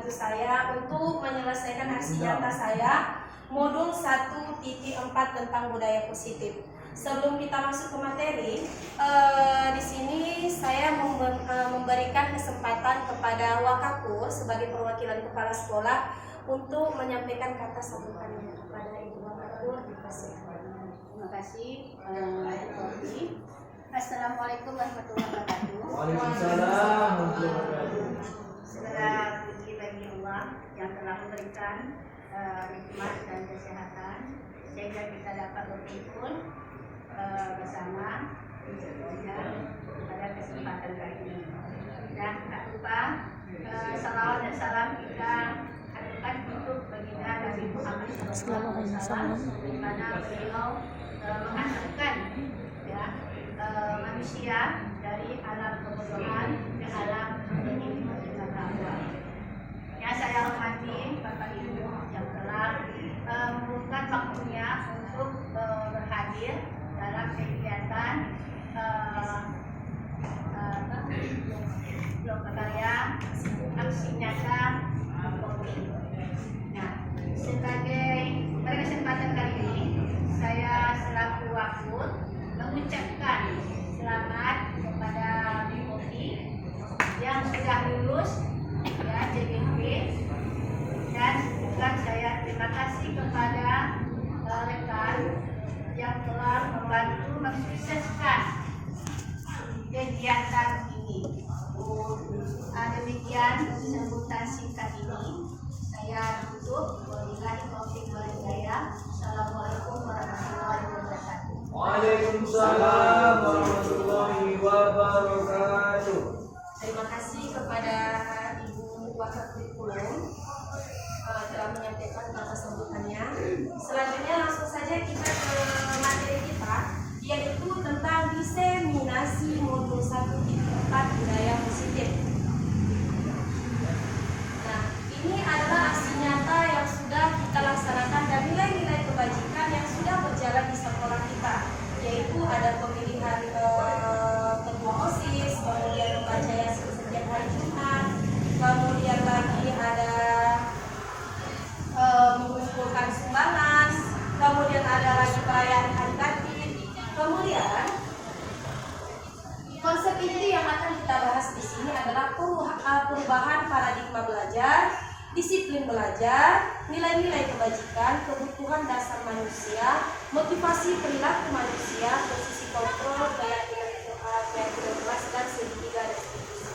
membantu saya untuk menyelesaikan aksi nyata saya modul 1.4 tentang budaya positif. Sebelum kita masuk ke materi, di sini saya memberikan kesempatan kepada Wakakur sebagai perwakilan kepala sekolah untuk menyampaikan kata sambutannya kepada Ibu Wakakur. Terima kasih, Tobi. Assalamualaikum warahmatullahi wabarakatuh. Waalaikumsalam warahmatullahi wabarakatuh. Segala puji bagi Allah yang telah memberikan nikmat dan kesehatan sehingga kita dapat berkumpul bersama pada kesempatan kali ini. Dan tak lupa salawat dan salam kita aturkan untuk baginda Nabi Muhammad SAW, di mana beliau mengantarkan manusia dari alam kebodohan ke alam hikmah dengan rahmat. Ya, saya hormati Bapak Ibu yang telah membuka waktunya untuk berhadir dalam kegiatan blok karya aksi nyata COVID. Nah, pada kesempatan kali ini saya selaku wakil mengucapkan selamat kepada Kopi yang sudah lulus ya JGP, dan juga saya terima kasih kepada rekan yang telah membantu mensukseskan kegiatan ini. Demikian sambutan singkat ini saya tutup. Wabillahi taufiq wal hidayah. Assalamualaikum warahmatullahi wabarakatuh. Waalaikumsalam warahmatullahi wabarakatuh. Terima kasih kepada Ibu Wakakurikulum telah menyampaikan kata sambutannya. Selanjutnya langsung saja kita ke materi kita, yaitu tentang diseminasi modul 1.4 budaya positif. Nah, ini adalah aksi nyata yang sudah kita laksanakan dan nilai-nilai kebajikan yang sudah berjalan di sekolah kita, yaitu ada pemilihan ketua OSIS, kemudian membaca yasin setiap hari Jumat, kemudian lagi ada mengumpulkan sumbangan, kemudian ada lagi perayaan hari Kartini. Kemudian konsep inti yang akan kita bahas di sini adalah perubahan paradigma belajar, disiplin belajar, nilai-nilai kebajikan, kebutuhan dasar manusia, motivasi perilaku manusia, posisi kontrol, keyakinan kelas, dan segitiga restitusi.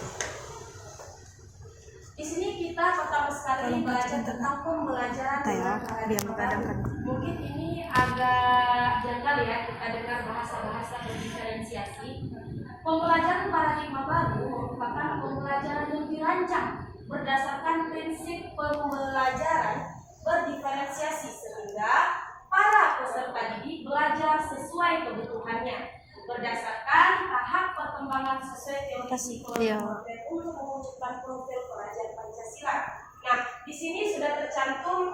Di sini kita pertama sekali belajar tentang pembelajaran dengan paradigma baru. Mungkin ini agak janggal ya kita dengar bahasa-bahasa berdiferensiasi. Pembelajaran paradigma baru merupakan pembelajaran yang dirancang berdasarkan prinsip pembelajaran berdiferensiasi sehingga para peserta didik belajar sesuai kebutuhannya berdasarkan tahap perkembangan sesuai teori psikologi untuk mewujudkan profil pelajar Pancasila. Nah, di sini sudah tercantum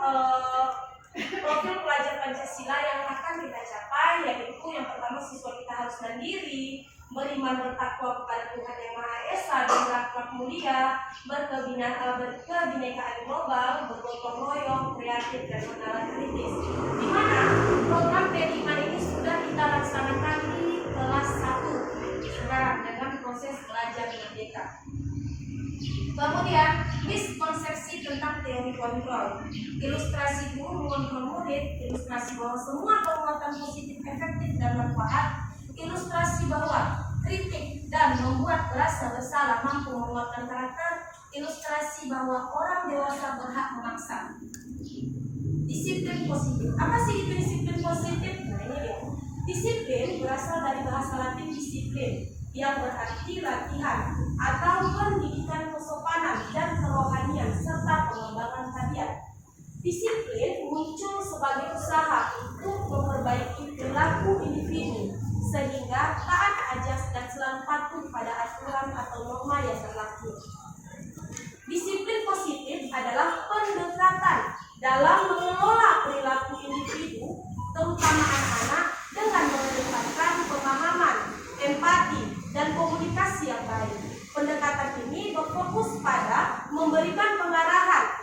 profil pelajar Pancasila yang akan kita capai, yaitu yang pertama siswa kita harus mandiri, beriman bertakwa kepada Tuhan Yang Maha Esa, berakhlak mulia, berkebinekaan global, bergotong royong, kreatif, dan menalar kritis. Di mana program P5 ini sudah kita laksanakan di kelas 1 sudah dengan proses belajar merdeka. Kemudian miskonsepsi tentang teori kontrol, ilustrasi guru mengontrol murid, ilustrasi bahwa semua penguatan positif efektif dan manfaat, ilustrasi bahwa kritik dan membuat rasa bersalah mampu menguatkan karakter, ilustrasi bahwa orang dewasa berhak memaksa. Disiplin positif. Apa sih itu disiplin positif? Nah, ini dia. Disiplin berasal dari bahasa Latin disiplin, yang berarti latihan atau pendidikan kesopanan dan kerohanian serta pengembangan tabiat. Disiplin muncul sebagai usaha untuk memperbaiki perilaku individu sehingga taat ajas dan selalu patuh pada aturan atau norma yang berlaku. Disiplin positif adalah pendekatan dalam mengelola perilaku individu, terutama anak-anak, dengan mengedepankan pemahaman, empati, dan komunikasi yang baik. Pendekatan ini berfokus pada memberikan pengarahan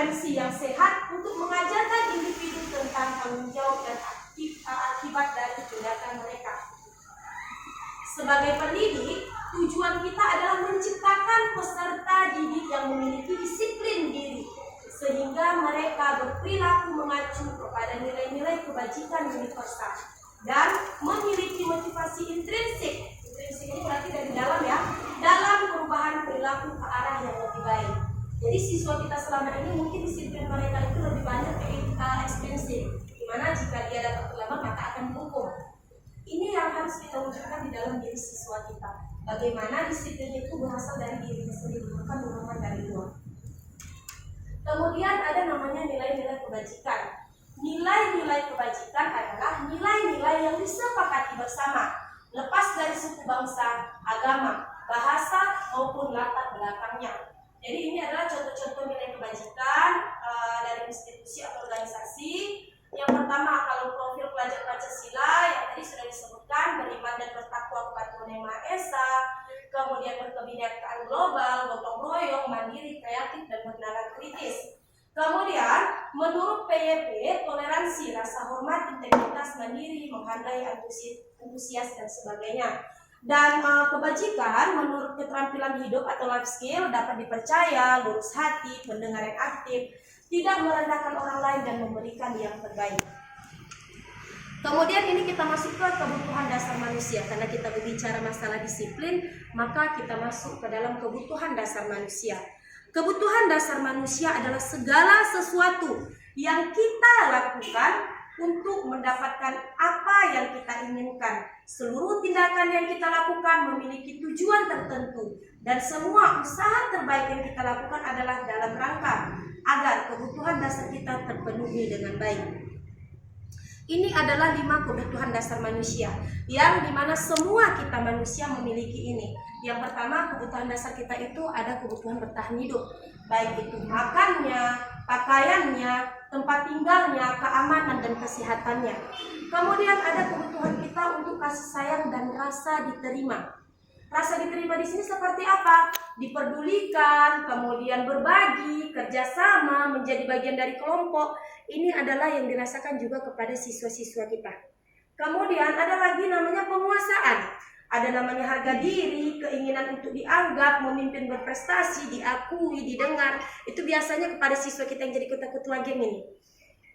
referensi yang sehat untuk mengajarkan individu tentang tanggung jawab dan akibat dari tindakan mereka. Sebagai pendidik, tujuan kita adalah menciptakan peserta didik yang memiliki disiplin diri, sehingga mereka berperilaku mengacu kepada nilai-nilai kebajikan universal dan memiliki motivasi intrinsik. Intrinsik ini berarti dari dalam ya, dalam perubahan perilaku ke arah yang lebih baik. Jadi siswa kita selama ini mungkin disiplin mereka itu lebih banyak ke ekstrinsik, dimana jika dia dapat terlambat maka akan dihukum. Ini yang harus kita wujudkan di dalam diri siswa kita. Bagaimana disiplin itu berasal dari diri sendiri, bukan dorongan dari luar. Kemudian ada namanya nilai-nilai kebajikan. Nilai-nilai kebajikan adalah nilai-nilai yang disepakati bersama, lepas dari suku bangsa, agama, bahasa maupun latar belakangnya. Jadi ini adalah contoh-contoh nilai kebajikan dari institusi atau organisasi. Yang pertama, kalau profil pelajar Pancasila yang tadi sudah disebutkan, beriman dan bertakwa kepada Tuhan Yang Maha Esa, kemudian berkebinekaan global, gotong royong, mandiri, kreatif, dan bernalar kritis. Kemudian, menurut PYP, toleransi, rasa hormat, integritas, mandiri, menghargai, antusias, dan sebagainya. Dan kebajikan menurut keterampilan hidup atau life skill dapat dipercaya, lurus hati, mendengar yang aktif, tidak merendahkan orang lain dan memberikan yang terbaik. Kemudian ini kita masuk ke kebutuhan dasar manusia. Karena kita berbicara masalah disiplin, maka kita masuk ke dalam kebutuhan dasar manusia. Kebutuhan dasar manusia adalah segala sesuatu yang kita lakukan untuk mendapatkan apa yang kita inginkan. Seluruh tindakan yang kita lakukan memiliki tujuan tertentu, dan semua usaha terbaik yang kita lakukan adalah dalam rangka agar kebutuhan dasar kita terpenuhi dengan baik. Ini adalah 5 kebutuhan dasar manusia, yang dimana semua kita manusia memiliki ini. Yang pertama, kebutuhan dasar kita itu ada kebutuhan bertahan hidup, baik itu makannya, pakaiannya, tempat tinggalnya, keamanan dan kesehatannya. Kemudian ada kebutuhan kita untuk kasih sayang dan rasa diterima. Rasa diterima di sini seperti apa? Diperdulikan, kemudian berbagi, kerjasama, menjadi bagian dari kelompok. Ini adalah yang dirasakan juga kepada siswa-siswa kita. Kemudian ada lagi namanya penguasaan. Ada namanya harga diri, keinginan untuk dianggap, memimpin, berprestasi, diakui, didengar. Itu biasanya kepada siswa kita yang jadi ketua-ketua geng ini.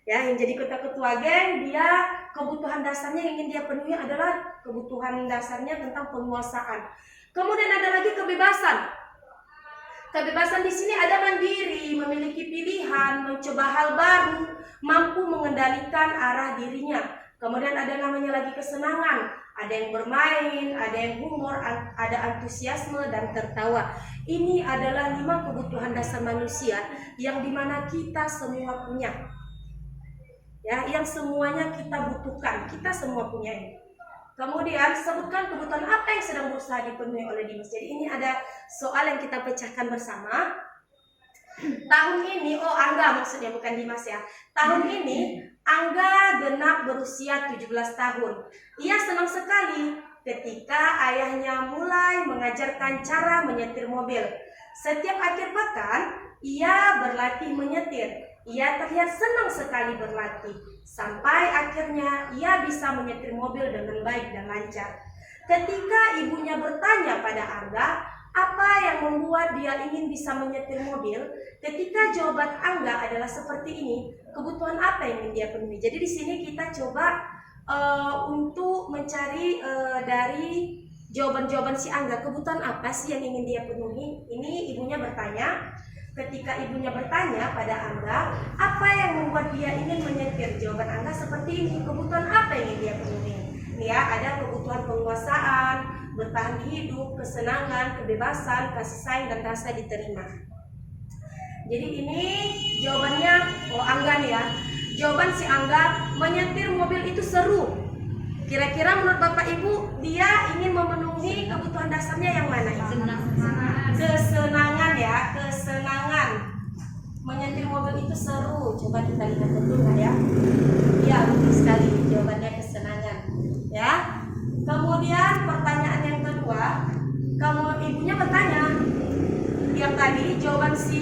Ya, yang jadi ketua-ketua geng, dia kebutuhan dasarnya yang ingin dia penuhi adalah kebutuhan dasarnya tentang penguasaan. Kemudian ada lagi kebebasan. Kebebasan di sini ada mandiri, memiliki pilihan, mencoba hal baru, mampu mengendalikan arah dirinya. Kemudian ada namanya lagi kesenangan, ada yang bermain, ada yang humor, ada antusiasme dan tertawa. Ini adalah 5 kebutuhan dasar manusia yang dimana kita semua punya. Ya, yang semuanya kita butuhkan, kita semua punya ini. Kemudian sebutkan kebutuhan apa yang sedang berusaha dipenuhi oleh Dimas. Jadi ini ada soal yang kita pecahkan bersama. Tahun ini, Angga maksudnya bukan Dimas ya. Tahun ini Angga genap berusia 17 tahun. Ia senang sekali ketika ayahnya mulai mengajarkan cara menyetir mobil. Setiap akhir pekan ia berlatih menyetir. Ia terlihat senang sekali berlatih, sampai akhirnya ia bisa menyetir mobil dengan baik dan lancar. Ketika ibunya bertanya pada Angga, apa yang membuat dia ingin bisa menyetir mobil? Ketika jawaban Angga adalah seperti ini, kebutuhan apa yang ingin dia penuhi? Jadi di sini kita coba untuk mencari dari jawaban-jawaban si Angga, kebutuhan apa sih yang ingin dia penuhi? Ini ibunya bertanya. Ketika ibunya bertanya pada Angga, apa yang membuat dia ingin menyetir? Jawaban Angga seperti ini, kebutuhan apa yang ingin dia penuhi? Ya, ada kebutuhan penguasaan, bertahan hidup, kesenangan, kebebasan, kasih sayang, dan rasa diterima. Jadi ini jawabannya Angga nih ya. Jawaban si Angga, menyetir mobil itu seru. Kira-kira menurut Bapak Ibu, dia ingin memenuhi kebutuhan dasarnya yang mana? Kesenangan ya, kesenangan. Menyetir mobil itu seru. Coba kita lihat betul nggak ya? Iya, betul sekali. Jawabannya kesenangan. Ya. Kemudian pertanyaan yang kedua, ibunya bertanya, yang tadi jawaban si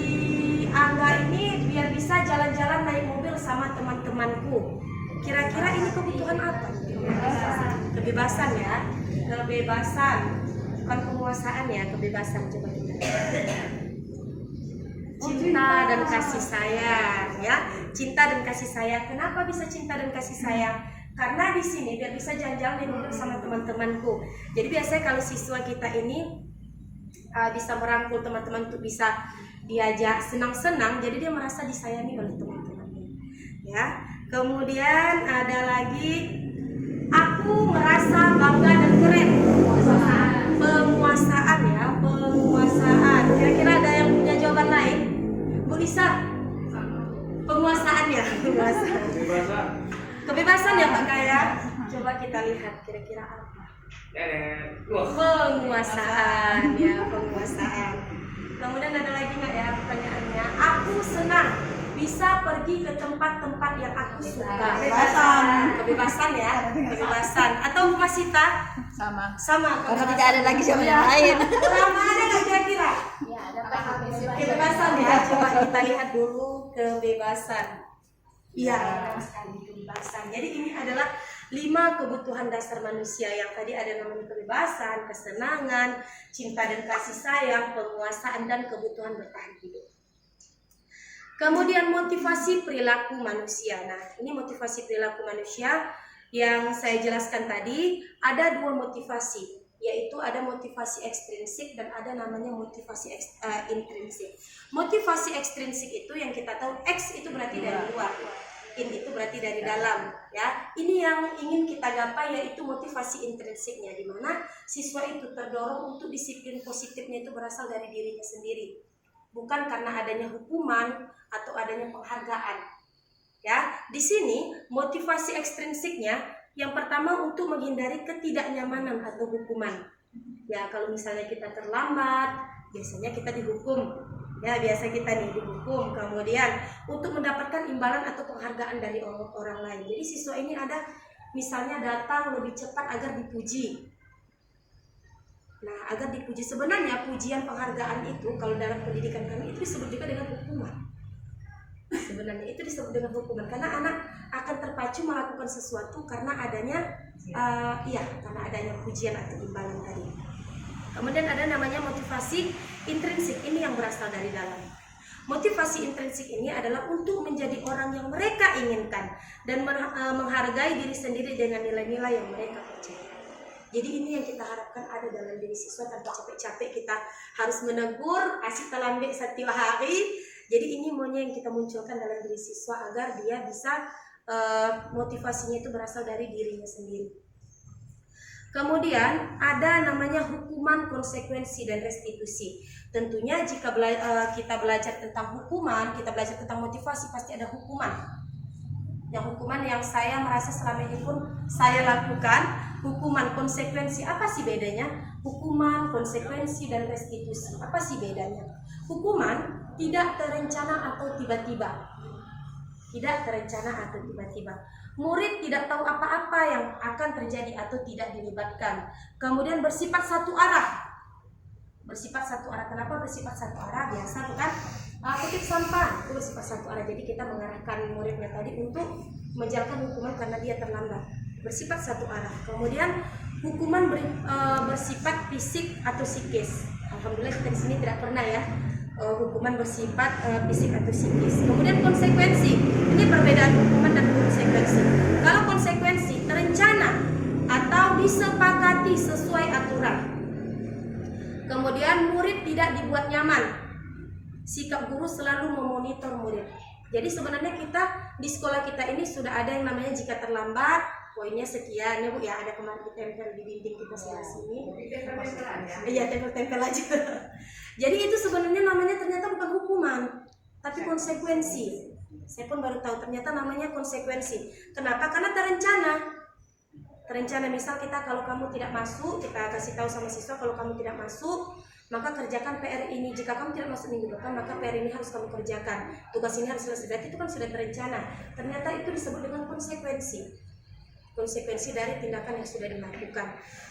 Angga ini biar bisa bisa jalan-jalan naik mobil sama teman-temanku. Kira-kira ini kebutuhan apa? Kebebasan ya, kebebasan, bukan penguasaan ya, kebebasan. Coba kita cinta dan kasih sayang ya, cinta dan kasih sayang. Kenapa bisa cinta dan kasih sayang? Karena di sini biar bisa jalan-jalan naik mobil sama teman-temanku. Jadi biasanya kalau siswa kita ini bisa merangkul teman-teman untuk bisa diajak senang-senang, jadi dia merasa disayangi oleh teman-temannya ya. Kemudian ada lagi, aku merasa bangga dan keren. Penguasaan ya, penguasaan. Kira-kira ada yang punya jawaban lain? Bu Lisa? Penguasaan ya, penguasaan. Kebebasan ya Pak Kaya. Coba kita lihat kira-kira apa? Penguasaan ya, penguasaan. Kemudian ada lagi nggak ya pertanyaannya? Aku senang bisa pergi ke tempat-tempat yang aku suka. Kebebasan ya, kebebasan. Atau Mas Sita? Sama. Karena tidak ada lagi jawaban yang lain. Sama ada nggak kira-kira? Ya, dapat Kebebasan ya. Coba kita lihat dulu kebebasan. Iya, sekali kebebasan. Jadi ini adalah 5 kebutuhan dasar manusia yang tadi ada namanya kebebasan, kesenangan, cinta dan kasih sayang, penguasaan, dan kebutuhan bertahan hidup. Kemudian motivasi perilaku manusia. Nah, ini motivasi perilaku manusia yang saya jelaskan tadi. Ada 2 motivasi, yaitu ada motivasi ekstrinsik dan ada namanya motivasi intrinsik. Motivasi ekstrinsik itu yang kita tahu, X itu berarti dari luar, in itu berarti dari dalam ya. Ini yang ingin kita gapai, yaitu motivasi intrinsiknya, di mana siswa itu terdorong untuk disiplin positifnya itu berasal dari dirinya sendiri, bukan karena adanya hukuman atau adanya penghargaan ya. Di sini motivasi ekstrinsiknya yang pertama untuk menghindari ketidaknyamanan atau hukuman ya. Kalau misalnya kita terlambat, biasanya kita dihukum ya, biasa kita nih dihukum. Kemudian untuk mendapatkan imbalan atau penghargaan dari orang lain. Jadi siswa ini ada misalnya datang lebih cepat agar dipuji. Nah, agar dipuji, sebenarnya pujian penghargaan itu kalau dalam pendidikan kami itu disebut juga dengan hukuman. Sebenarnya itu disebut dengan hukuman karena anak akan terpacu melakukan sesuatu karena adanya karena adanya pujian atau imbalan tadi. Kemudian ada namanya motivasi intrinsik, ini yang berasal dari dalam. Motivasi intrinsik ini adalah untuk menjadi orang yang mereka inginkan dan menghargai diri sendiri dengan nilai-nilai yang mereka percaya. Jadi ini yang kita harapkan ada dalam diri siswa tanpa capek-capek kita harus menegur, kasih telambik setiap hari. Jadi ini maunya yang kita munculkan dalam diri siswa agar dia bisa motivasinya itu berasal dari dirinya sendiri. Kemudian ada namanya hukuman, konsekuensi, dan restitusi. Tentunya jika kita belajar tentang hukuman, kita belajar tentang motivasi, pasti ada hukuman. Yang hukuman yang saya merasa selama ini pun saya lakukan, hukuman, konsekuensi. Apa sih bedanya? Hukuman, konsekuensi, dan restitusi. Apa sih bedanya? Hukuman tidak terencana atau tiba-tiba. Tidak terencana atau tiba-tiba. Murid tidak tahu apa-apa yang akan terjadi atau tidak dilibatkan. Kemudian bersifat satu arah. Bersifat satu arah. Kenapa bersifat satu arah? Biasa bukan? Kutip sampah itu bersifat satu arah. Jadi kita mengarahkan muridnya tadi untuk menjalankan hukuman karena dia terlambat. Bersifat satu arah. Kemudian hukuman bersifat fisik atau psikis. Alhamdulillah kita di sini tidak pernah ya. Hukuman bersifat fisik atau psikis. Kemudian konsekuensi, ini perbedaan hukuman dan konsekuensi. Kalau konsekuensi terencana atau disepakati sesuai aturan. Kemudian murid tidak dibuat nyaman. Sikap guru selalu memonitor murid. Jadi sebenarnya kita di sekolah kita ini sudah ada yang namanya jika terlambat poinnya sekian ya Bu ya, ada kemarin kita tempel di dinding kita sebelah sini. Iya, tempel-tempel aja. Jadi itu sebenarnya namanya ternyata bukan hukuman, tapi konsekuensi. Saya pun baru tahu ternyata namanya konsekuensi. Kenapa? Karena terencana. Terencana, misal kita kalau kamu tidak masuk, kita kasih tahu sama siswa kalau kamu tidak masuk, maka kerjakan PR ini. Jika kamu tidak masuk minggu depan, maka PR ini harus kamu kerjakan. Tugas ini harus selesai. Berarti itu kan sudah terencana. Ternyata itu disebut dengan konsekuensi. Konsekuensi dari tindakan yang sudah dilakukan.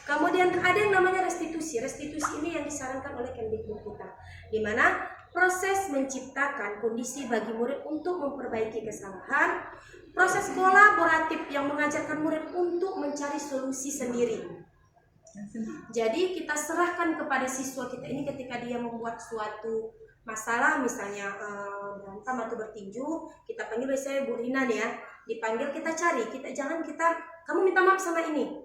Kemudian ada yang namanya restitusi. Restitusi ini yang disarankan oleh Kemdikbud kita, di mana proses menciptakan kondisi bagi murid untuk memperbaiki kesalahan, proses kolaboratif yang mengajarkan murid untuk mencari solusi sendiri. Jadi kita serahkan kepada siswa kita ini ketika dia membuat suatu masalah, misalnya berantem atau bertinju, kita panggil biasanya Bu Rina nih ya, dipanggil kita cari, kamu minta maaf sama ini.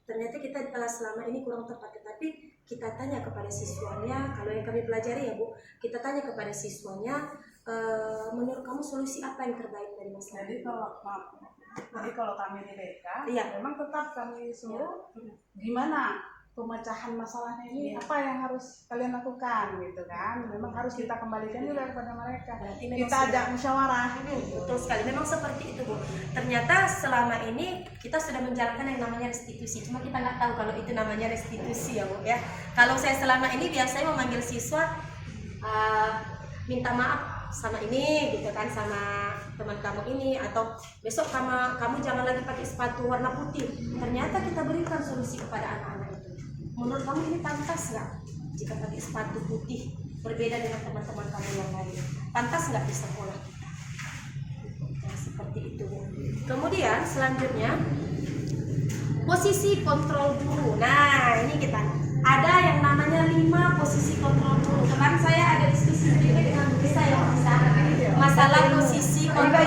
Ternyata kita selama ini kurang tepat, tetapi kita tanya kepada siswanya, kalau yang kami pelajari ya Bu, kita tanya kepada siswanya, menurut kamu solusi apa yang terbaik dari masalah ini? Jadi kalau kami di BK, Iya. memang tetap kami suruh gimana pemecahan masalahnya ini, apa yang harus kalian lakukan gitu kan. Memang harus kita kembalikan juga kepada mereka. Kita ajak musyawarah. Betul sekali, memang seperti itu Bu. Ternyata selama ini kita sudah menjalankan yang namanya restitusi, cuma kita nggak tahu kalau itu namanya restitusi ya Bu ya. Kalau saya selama ini biasanya memanggil siswa, minta maaf sama ini gitu kan, sama teman kamu ini, atau besok kamu jangan lagi pakai sepatu warna putih. Ternyata kita berikan solusi kepada anak-anak itu. Menurut kamu ini pantas nggak jika pakai sepatu putih berbeda dengan teman-teman kamu yang lain? Pantas nggak di sekolah kita? Nah, seperti itu Bu. Kemudian selanjutnya posisi kontrol guru. Nah ini kita ada yang namanya 5 posisi kontrol guru. Kemarin saya ada diskusi sedikit dengan Bu Lisa ya, Bu Lisa, masalah posisi kontrol.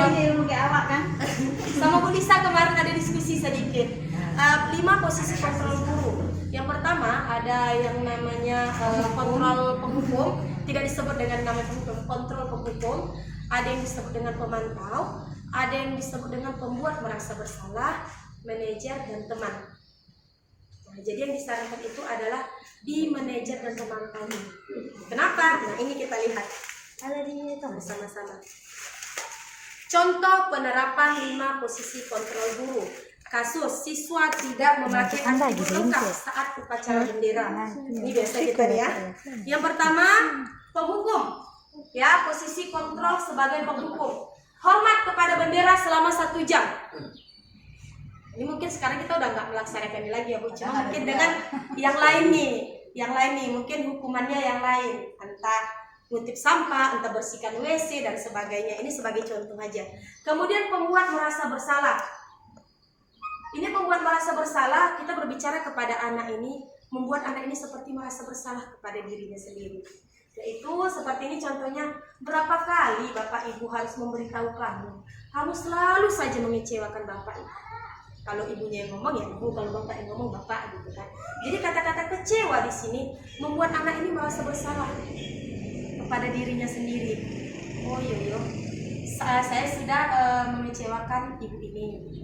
Sama Bu Lisa kemarin ada diskusi sedikit. 5 posisi kontrol guru. Yang pertama ada yang namanya kontrol penghukum, tidak disebut dengan nama kontrol penghukum. Ada yang disebut dengan pemantau, ada yang disebut dengan pembuat merasa bersalah, manajer dan teman. Nah, jadi yang disarankan itu adalah di manajer dan pemantau. Kenapa? Nah ini kita lihat. Ada di sama-sama. Contoh penerapan 5 posisi kontrol guru. Kasus siswa tidak memakai atribut lengkap saat upacara bendera. Ini biasa kita ya. Yang pertama, penghukum. Ya, posisi kontrol sebagai penghukum. Hormat kepada bendera selama 1 jam. Ini mungkin sekarang kita udah nggak melaksanakan ini lagi ya Bu. Cuma mungkin dengan yang lain nih, mungkin hukumannya yang lain. Entah ngutip sampah, entah bersihkan WC dan sebagainya. Ini sebagai contoh aja. Kemudian pembuat merasa bersalah. Ini pembuat merasa bersalah, kita berbicara kepada anak ini, membuat anak ini seperti merasa bersalah kepada dirinya sendiri. Yaitu seperti ini contohnya, berapa kali Bapak Ibu harus memberitahu kamu selalu saja mengecewakan Bapak Ibu. Kalau ibunya yang ngomong ya ibu, kalau bapak yang ngomong bapak gitu kan. Jadi kata-kata kecewa di sini membuat anak ini merasa bersalah kepada dirinya sendiri. Oh iya, saya sudah mengecewakan ibu ini.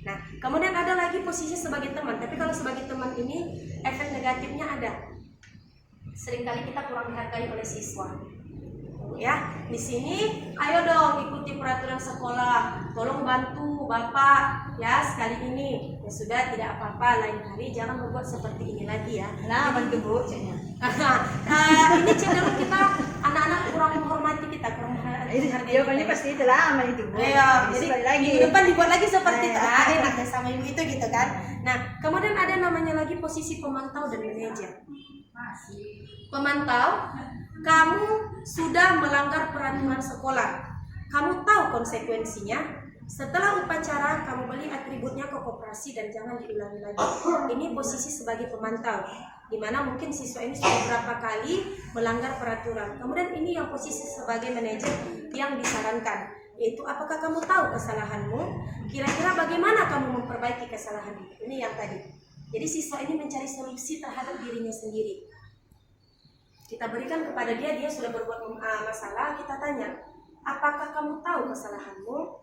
Nah, kemudian ada lagi posisi sebagai teman. Tapi kalau sebagai teman ini efek negatifnya ada. Seringkali kita kurang dihargai oleh siswa. Ya, di sini ayo dong ikuti peraturan sekolah. Tolong bantu Bapak ya sekali ini. Ya sudah, tidak apa-apa, lain hari jangan membuat seperti ini lagi ya. Nah, bantu Bu. Ini cenderung kita anak-anak kurang menghormati kita, kurang menghargai Jawabannya pasti itu lah, aman itu Bu. Iya, jadi lagi. minggu depan dibuat lagi seperti itu. Ada sama ibu itu gitu kan. Nah, kemudian ada namanya lagi posisi pemantau dan manajer. Pemantau, kamu sudah melanggar peraturan sekolah. Kamu tahu konsekuensinya. Setelah upacara, kamu beli atributnya ke koperasi dan jangan diulangi lagi. Ini posisi sebagai pemantau, di mana mungkin siswa ini sudah berapa kali melanggar peraturan. Kemudian ini yang posisi sebagai manajer yang disarankan, yaitu apakah kamu tahu kesalahanmu? Kira-kira bagaimana kamu memperbaiki kesalahan itu? Ini yang tadi. Jadi siswa ini mencari solusi terhadap dirinya sendiri. Kita berikan kepada dia sudah berbuat masalah, kita tanya, apakah kamu tahu kesalahanmu?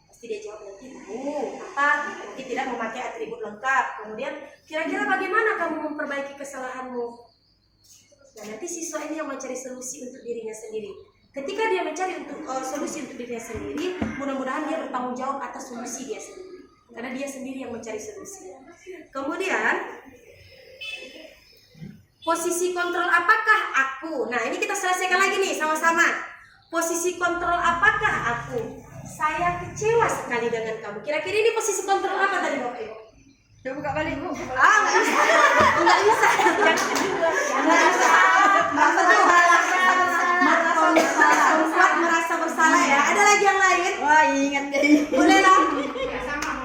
Pasti dia jawab nanti tahu. Apa? Mungkin tidak memakai atribut lengkap. Kemudian kira-kira bagaimana kamu memperbaiki kesalahanmu? Nah, nanti siswa ini yang mencari solusi untuk dirinya sendiri. Ketika dia mencari solusi untuk dirinya sendiri, mudah-mudahan dia bertanggung jawab atas solusi dia sendiri. Karena dia sendiri yang mencari solusi. Kemudian posisi kontrol apakah aku? Nah, ini kita selesaikan lagi nih sama-sama. Posisi kontrol apakah aku? Saya kecewa sekali dengan kamu. Kira-kira ini posisi kontrol apa tadi Bapak Ibu? Coba buka balik Bu. Nggak bisa. Nggak bisa. Nggak bisa. Membuat merasa bersalah ya. Ada lagi yang lain? Wah, ingat jadi. Boleh lah.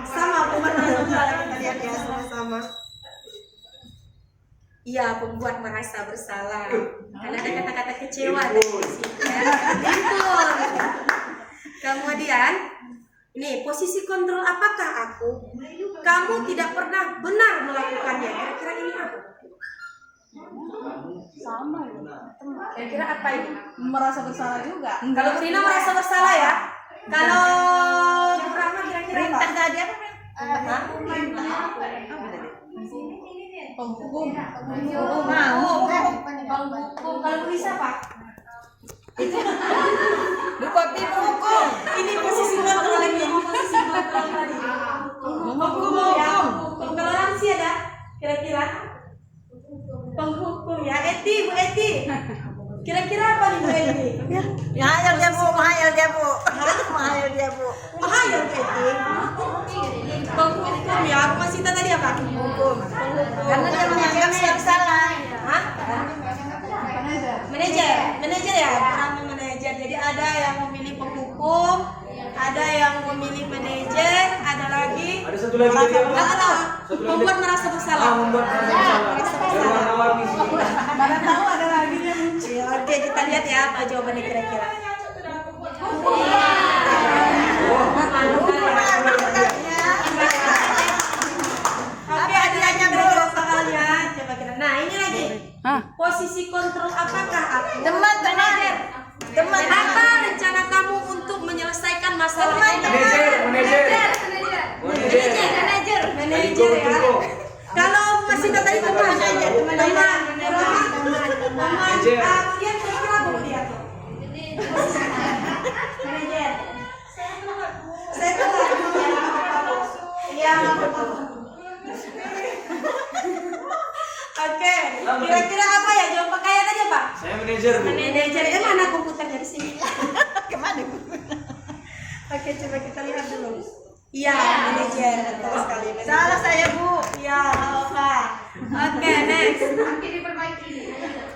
Sama pembuat merasa bersalah, kita lihat ya sama-sama. Iya, pembuat merasa bersalah. Karena ada kata-kata kecewa dari sini ya. Betul. Kemudian, nih posisi kontrol apakah aku? Kamu tidak pernah benar melakukannya. Kira-kira ini apa? Sama ya. Kira-kira apa ini? Merasa bersalah juga. Kalau Bu Rina merasa bersalah ya. Kalau Bu Rahma kira-kira apa? Perintah tadi apa? Penghukum. Kalau Bu Risa apa? Hukum. Ini posisi kontrol ini. Posisi kontrol tadi. Penghukum ya. Kalau Ramsi ada kira-kira? Penghukum ya. Eti, Bu Eti. Kira-kira apa nih Bu Eti? Mahayal dia Bu. Mahayal dia Bu. Mahayal Bu Eti. Penghukum ya. Aku masih tadi apa? Penghukum. Karena dia menganggap siap salah. Hah? Manajer ya, orang manajer. Jadi ada yang memilih penghukum, ada yang memilih manajer, ada lagi Ada satu lagi tadi apa? membuat merasa bersalah. Membuat merasa bersalah. Warna-warni sih. Mana tahu ada lagi yang Ya, oke, kita lihat ya apa jawabannya kira-kira. Oke, ada lagi kira-kira soalnya. Coba kita. Nah, ini lagi. Posisi kontrol apakah aku? Teman manajer. Apa rencana kamu untuk menyelesaikan masalah ini? Manajer. Manajer ya. Kalau masih tadi teman, teman. Kemudian kira-kira apa dia tuh? Manajer. Saya tahu. Iya. Oke, kira-kira apa ya? Jawab pakaian aja Pak. Saya manajer, Bu. Manajer, mana komputernya di sini? Kemana Bu? Oke, coba kita lihat dulu. Iya, manajer, betul sekali. Manajer. Salah saya Bu. Iya, apa? Oke, next.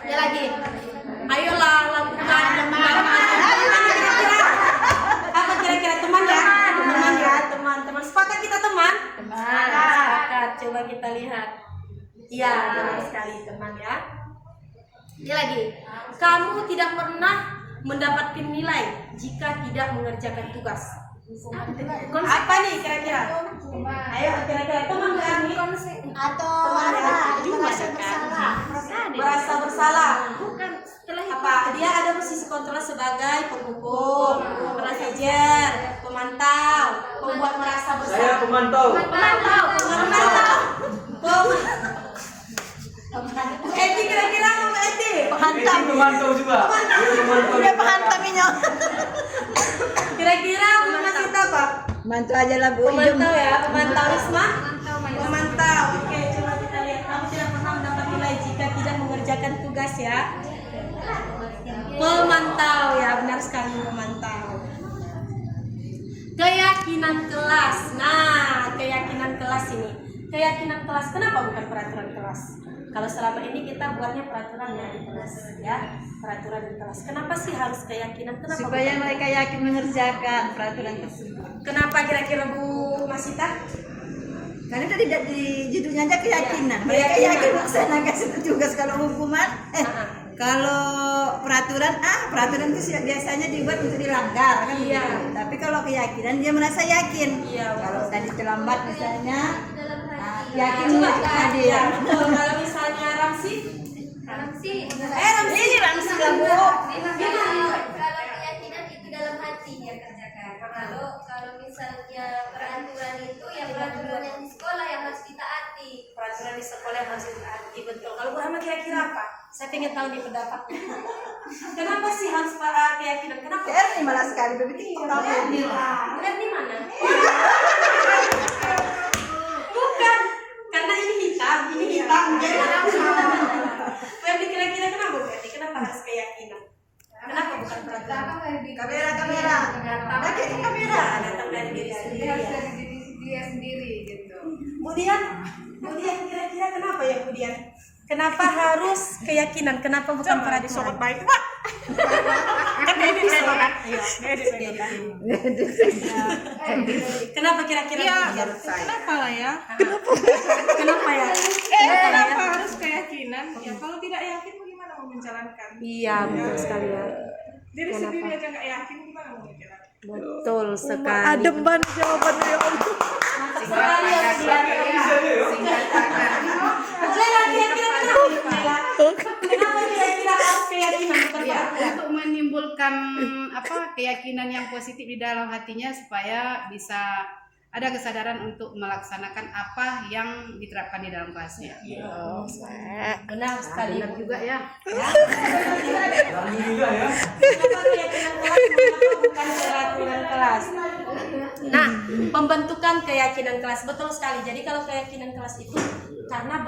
Ya lagi. Ayolah lakukan apa kira-kira teman ya? Teman. Sepakat kita teman? Sepakat. Coba kita lihat. Iya, benar sekali teman ya. Ini lagi. Kamu tidak pernah mendapatkan nilai jika tidak mengerjakan tugas. Apa nih kira-kira? Ayo kira-kira teman kami Atau merasa bersalah. Bukan apa? Dia ada posisi kontrol sebagai penghukum, manajer, pemantau, pembuat merasa Saya bersalah. pemantau. Eti kira-kira apa Eti? Ini pemantau juga. Dia pemantau. Dia penghantam ini. Kira-kira masih apa? Mantu aja lah Bu. Pemantau ya, pemantau Risma. Pemantau. Oke, coba kita lihat. Kamu tidak pernah mendapat nilai jika tidak mengerjakan tugas ya. Pemantau ya, benar sekali pemantau. Keyakinan kelas. Nah, keyakinan kelas ini. Keyakinan kelas. Kenapa bukan peraturan kelas? Kalau selama ini kita buatnya peraturan ya di kelas ya, peraturan di kelas. Kenapa sih harus keyakinan? Kenapa? Supaya bukan? mereka yakin mengerjakan peraturan tersebut. Kenapa kira-kira Bu Masita? Karena tadi di judulnya aja keyakinan. Iya, Mereka keyakinan. yakin melaksanakan satu tugas. Kalau hukuman, kalau peraturan itu biasanya dibuat untuk dilanggar kan? Iya. Begitu. Tapi kalau keyakinan dia merasa yakin. Iya, betul. Kalau tadi terlambat misalnya, yakin Coba untuk ya, hadir. betul. Kalau misalnya Ramsi, Ramsi Ini langsung lah Bu. Kalau keyakinan itu dalam hati dia kerjakan. Kalau misalnya peraturan itu ya peraturan yang di sekolah yang harus ditaati. peraturan di sekolah yang harus ditaati, betul. Kalau Bu Rahma kira-kira apa? Saya pengen tahu nih pendapatnya. Kenapa sih harus keyakinan? Kenapa? Ini malah sekali begitu. Bukan di mana? Bukan, karena ini hitam. Jadi Ferdi kira-kira kenapa Ferdi? Kenapa harus keyakinan? Kenapa bukan peraturan? Kamera. Oke, kamera. Datang dari diri sendiri. Ya. Dia sendiri gitu. Kemudian kira-kira kenapa ya kemudian? Kenapa harus keyakinan? Kenapa bukan peraturan? baik Pak. Kan ini kan? Iya, Kenapa kira-kira? Kenapa lah ya? Kenapa ya? Kenapa harus keyakinan? Ya kalau tidak yakin bagaimana mau menjalankan? Iya, betul sekali ya. Diri sendiri aja nggak yakin gimana mau menjalankan? Betul sekali. Adem banget jawabannya ya Allah. Sekali ya, boleh lah kira-kira kenapa kira-kira harus keyakinan bukan Ya, peraturan? untuk menimbulkan keyakinan yang positif di dalam hatinya supaya bisa ada kesadaran untuk melaksanakan apa yang diterapkan di dalam kelasnya. Benar sekali. Benar juga ya. Alhamdulillah ya. Kenapa keyakinan kelas? Mengapa bukan peraturan kelas? Nah, pembentukan keyakinan kelas betul sekali. Jadi kalau keyakinan kelas itu karena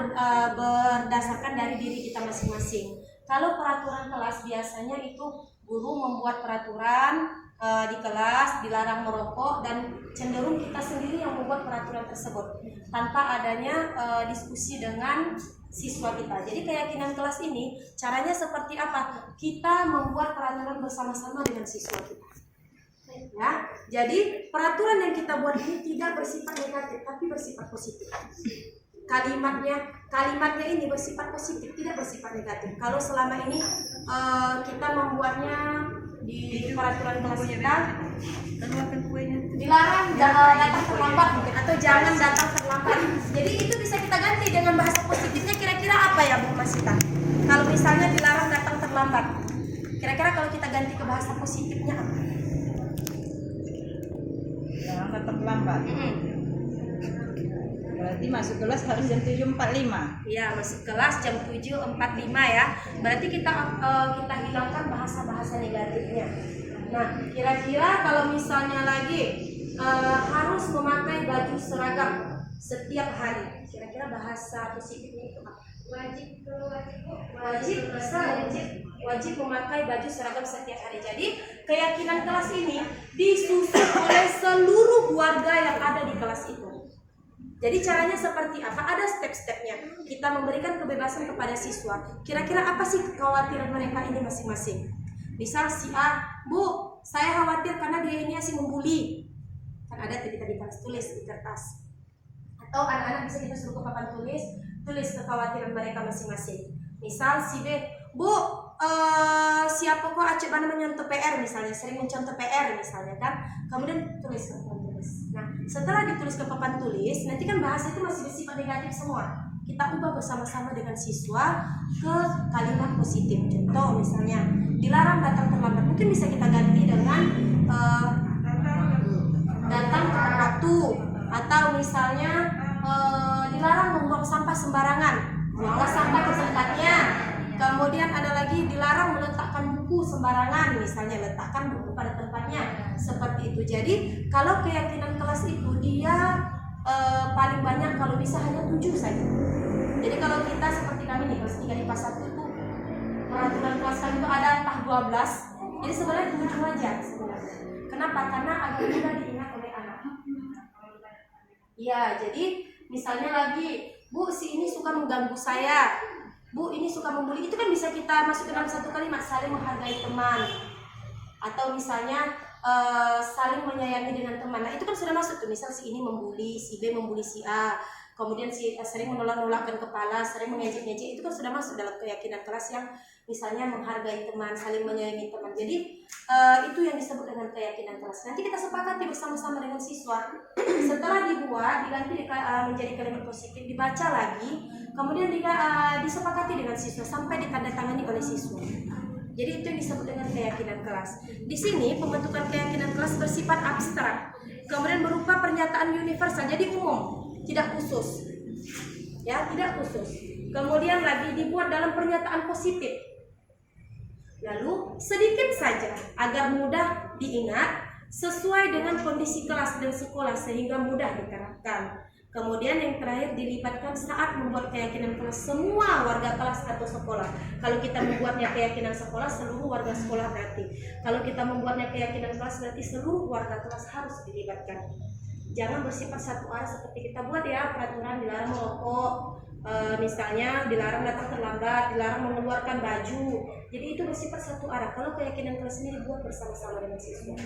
berdasarkan dari diri kita masing-masing. Kalau peraturan kelas biasanya itu guru membuat peraturan di kelas, dilarang merokok, dan cenderung kita sendiri yang membuat peraturan tersebut tanpa adanya diskusi dengan siswa kita. Jadi keyakinan kelas ini caranya seperti apa? Kita membuat peraturan bersama-sama dengan siswa kita. Ya, jadi peraturan yang kita buat ini tidak bersifat negatif tapi bersifat positif. Kalimatnya ini bersifat positif, tidak bersifat negatif. Kalau selama ini kita membuatnya di peraturan kelas kita dilarang datang terlambat mungkin, atau jangan datang terlambat. Jadi itu bisa kita ganti dengan bahasa positifnya. Kira-kira apa ya Bu Masita? Kalau misalnya dilarang datang terlambat, kira-kira kalau kita ganti ke bahasa positifnya apa? Jangan datang terlambat. Berarti masuk kelas harus jam 7.45. Iya, masuk kelas jam 7.45 ya. Berarti kita hilangkan bahasa-bahasa negatifnya. Nah, kira-kira kalau misalnya lagi harus memakai baju seragam setiap hari, kira-kira bahasa positifnya itu apa? Wajib memakai baju seragam setiap hari. Jadi keyakinan kelas ini disusun oleh seluruh warga yang ada di kelas itu. Jadi caranya seperti apa? Ada step-stepnya. Kita memberikan kebebasan kepada siswa. Kira-kira apa sih kekhawatiran mereka ini masing-masing? Misal si A, Bu, saya khawatir karena dia ini masih membuli. Kan ada ketika di kelas, tulis di kertas. Atau anak-anak bisa kita suruh ke papan tulis kekhawatiran mereka masing-masing. Misal si B, Bu, siapa kok acep mencontoh PR misalnya, sering mencontoh PR misalnya kan. Kemudian tulis ke papan tulis. Nah, setelah ditulis ke papan tulis, nanti kan bahasa itu masih bersifat negatif semua. Kita ubah bersama-sama dengan siswa ke kalimat positif. Contoh misalnya, dilarang datang terlambat. Mungkin bisa kita ganti dengan datang tepat waktu. Atau misalnya dilarang membuang sampah sembarangan. Buanglah sampah ke tempatnya. Kemudian ada lagi dilarang meletakkan buku sembarangan, misalnya letakkan buku pada tempatnya, seperti itu. Jadi kalau keyakinan kelas itu dia paling banyak kalau bisa hanya 7 saja. Jadi kalau kita seperti kami nih kelas 3 di kelas 1 itu peraturan kelas kami itu ada entah 12. Jadi sebenarnya 7 aja sebenarnya. Kenapa? Karena agak mudah diingat oleh anak. Iya, jadi misalnya lagi, Bu, si ini suka mengganggu saya. Bu, ini suka membuli, itu kan bisa kita masuk ke dalam satu kalimat, saling menghargai teman. Atau misalnya saling menyayangi dengan teman. Nah, itu kan sudah masuk tuh, misal si ini membuli, si B membuli si A. Kemudian si sering menolak-nolakkan kepala, sering mengejek-ngejek, itu kan sudah masuk dalam keyakinan kelas yang misalnya menghargai teman, saling menyayangi teman. Jadi itu yang disebut dengan keyakinan kelas. Nanti kita sepakati bersama-sama dengan siswa. Setelah dibuat, diganti menjadi kalimat positif, dibaca lagi, kemudian disepakati dengan siswa sampai ditandatangani oleh siswa. Jadi itu yang disebut dengan keyakinan kelas. Di sini pembentukan keyakinan kelas bersifat abstrak, kemudian berupa pernyataan universal, jadi umum, tidak khusus. Ya, tidak khusus. Kemudian lagi dibuat dalam pernyataan positif. Lalu sedikit saja agar mudah diingat sesuai dengan kondisi kelas dan sekolah sehingga mudah diterapkan. Kemudian yang terakhir dilibatkan saat membuat keyakinan kelas semua warga kelas atau sekolah. Kalau kita membuatnya keyakinan sekolah, seluruh warga sekolah berarti. Kalau kita membuatnya keyakinan kelas, berarti seluruh warga kelas harus dilibatkan. Jangan bersifat satu arah seperti kita buat ya, peraturan dilarang merokok. Misalnya dilarang datang terlambat, dilarang mengeluarkan baju. Jadi itu bersifat satu arah. Kalau keyakinan kelas ini dibuat bersama-sama dengan siswa.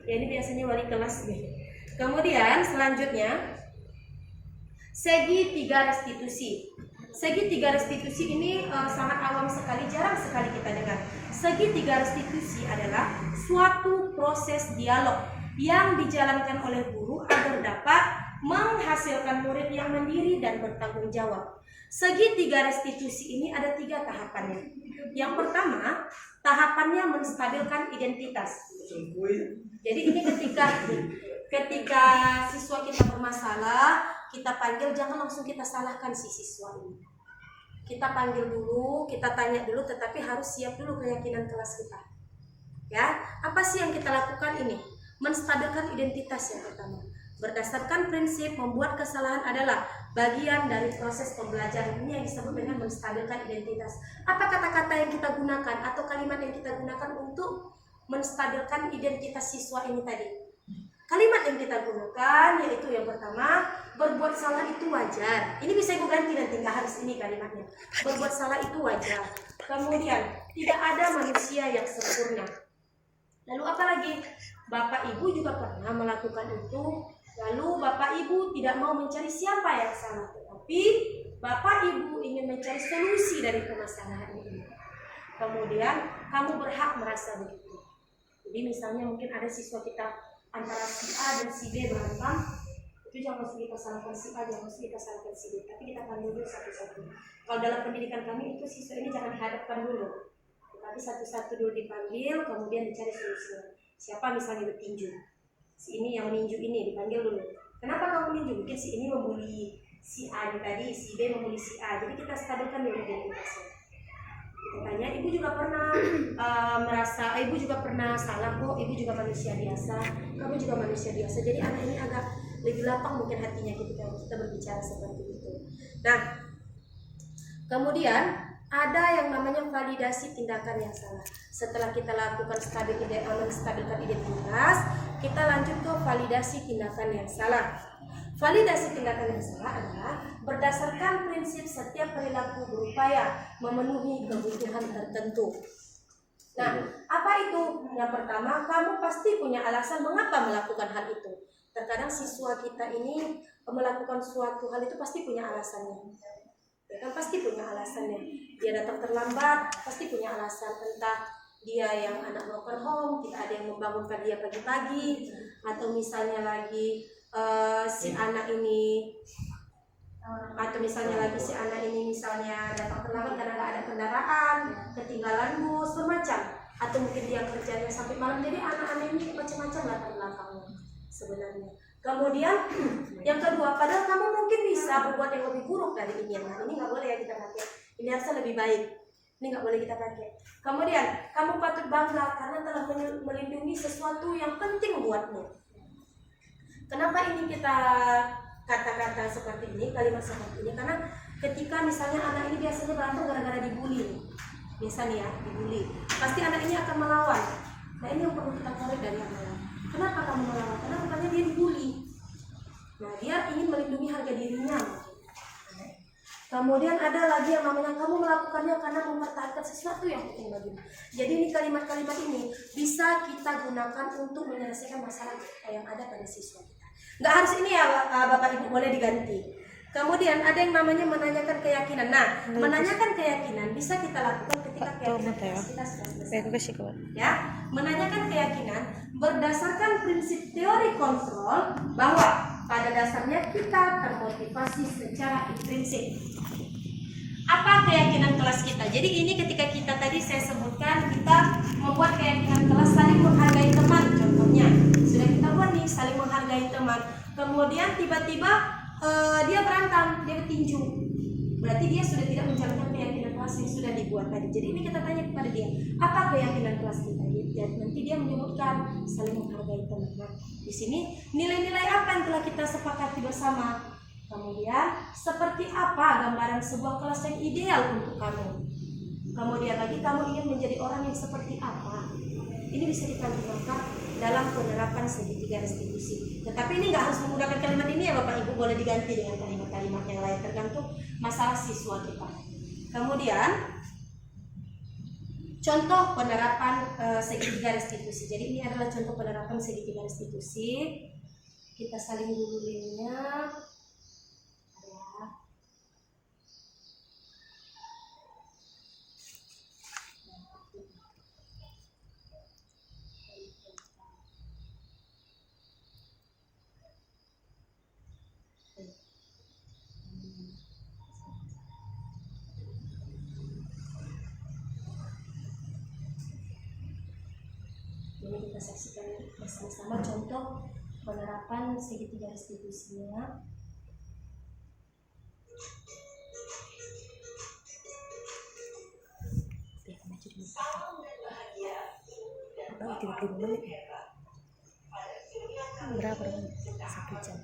Ya ini biasanya wali kelas nih. Kemudian selanjutnya segi 3 restitusi. Segi 3 restitusi ini sangat awam sekali, jarang sekali kita dengar. Segi 3 restitusi adalah suatu proses dialog yang dijalankan oleh guru agar dapat menghasilkan murid yang mandiri dan bertanggung jawab. Segi 3 restitusi ini ada 3 tahapannya. Yang pertama, tahapannya menstabilkan identitas. Jadi ini ketika siswa kita bermasalah, kita panggil, jangan langsung kita salahkan si siswa ini. Kita panggil dulu, kita tanya dulu, tetapi harus siap dulu keyakinan kelas kita. Ya, apa sih yang kita lakukan ini? Menstabilkan identitas yang pertama. Berdasarkan prinsip membuat kesalahan adalah bagian dari proses pembelajaran. Ini yang disebut dengan menstabilkan identitas. Apa kata-kata yang kita gunakan atau kalimat yang kita gunakan untuk menstabilkan identitas siswa ini tadi? Kalimat yang kita gunakan yaitu yang pertama, berbuat salah itu wajar. Ini bisa ibu ganti nanti, nggak harus ini kalimatnya. Berbuat salah itu wajar. Kemudian, tidak ada manusia yang sempurna. Lalu apa lagi? Bapak ibu juga pernah melakukan itu. Lalu bapak ibu tidak mau mencari siapa yang salah, tetapi bapak ibu ingin mencari solusi dari permasalahan ini. Kemudian, kamu berhak merasa begitu. Jadi misalnya mungkin ada siswa kita antara si A dan si B berantem, itu jangan langsung kita salahkan si A, jangan langsung kita salahkan si B, tapi kita panggil dulu satu-satu. Kalau dalam pendidikan kami itu siswa ini jangan dihadapkan dulu, tapi satu-satu dulu dipanggil, kemudian dicari solusinya. Siapa misalnya bertinju, si ini yang meninju ini dipanggil dulu. Kenapa kamu meninju? Mungkin si ini membuli si A tadi, si B membuli si A. Jadi kita stabilkan dulu identitasnya. Tanya, ibu juga pernah merasa, ibu juga pernah salah kok, ibu juga manusia biasa, kamu juga manusia biasa. Jadi anak ini agak lebih lapang mungkin hatinya ketika kita berbicara seperti itu. Nah, kemudian ada yang namanya validasi tindakan yang salah. Setelah kita lakukan menstabilkan identitas, kita lanjut ke validasi tindakan yang salah. Validasi tindakan yang salah adalah berdasarkan prinsip setiap perilaku berupaya memenuhi kebutuhan tertentu. Nah, apa itu? Yang pertama, kamu pasti punya alasan mengapa melakukan hal itu. Terkadang siswa kita ini melakukan suatu hal itu pasti punya alasannya. Ya kan, pasti punya alasannya. Dia datang terlambat, pasti punya alasan. Entah dia yang anak broken home, tidak ada yang membangunkan dia pagi-pagi, atau misalnya lagi si anak ini misalnya datang terlambat karena nggak ada kendaraan, ketinggalan bus, bermacam, atau mungkin dia kerjanya sampai malam. Jadi anak-anak ini macam-macam latar belakangnya sebenarnya. Kemudian yang kedua, padahal kamu mungkin bisa berbuat yang lebih buruk dari ini. Nah, ini nggak boleh ya kita pakai. Ini harusnya lebih baik. Ini nggak boleh kita pakai. Kemudian kamu patut bangga karena telah melindungi sesuatu yang penting buatmu. Kenapa ini kita kata-kata seperti ini, kalimat seperti ini? Karena ketika misalnya anak ini biasanya berantem gara-gara dibully, misalnya ya, dibully, pasti anak ini akan melawan. Nah, ini yang perlu kita korek dari anak. Kenapa kamu melawan? Karena bukannya dia dibully. Nah, dia ingin melindungi harga dirinya. Kemudian ada lagi yang namanya kamu melakukannya karena mempertahankan sesuatu yang penting bagimu. Jadi ini kalimat-kalimat ini bisa kita gunakan untuk menyelesaikan masalah yang ada pada siswa kita. Nggak harus ini ya Bapak Ibu, boleh diganti. Kemudian ada yang namanya menanyakan keyakinan. Nah, menanyakan keyakinan bisa kita lakukan ketika keyakinan kita sudah selesai. Ya, menanyakan keyakinan berdasarkan prinsip teori kontrol bahwa pada dasarnya kita termotivasi secara intrinsik. Apa keyakinan kelas kita? Jadi ini ketika kita tadi saya sebutkan kita membuat keyakinan kelas saling menghargai teman, contohnya sudah kita buat nih saling menghargai teman. Kemudian tiba-tiba dia berantem, dia bertinju. Berarti dia sudah tidak menjalankan keyakinan kelas yang sudah dibuat tadi. Jadi ini kita tanya kepada dia, apa keyakinan kelas kita? Dan nanti dia menyebutkan saling menghargai teman. Nah, di sini nilai-nilai apa yang telah kita sepakati bersama? Kemudian seperti apa gambaran sebuah kelas yang ideal untuk kamu? Kemudian lagi kamu ingin menjadi orang yang seperti apa? Ini bisa diterjemahkan dalam penerapan segitiga restitusi. Tetapi ini nggak harus menggunakan kalimat ini ya Bapak Ibu, boleh diganti dengan kalimat-kalimat yang lain tergantung masalah siswa kita. Kemudian contoh penerapan segitiga restitusi. Jadi ini adalah contoh penerapan segitiga restitusi. Kita salin dulu linknya. Ini kita saksikan bersama-sama contoh penerapan segitiga restitusinya. Berapa menit? 1 jam.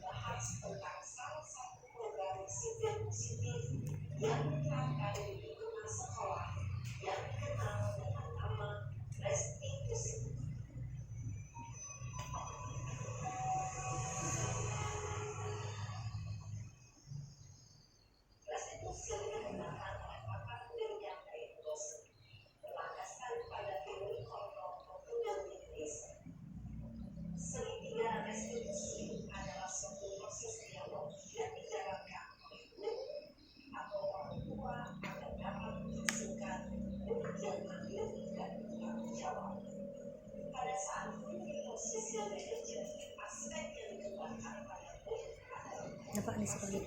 Nampak nih sekali.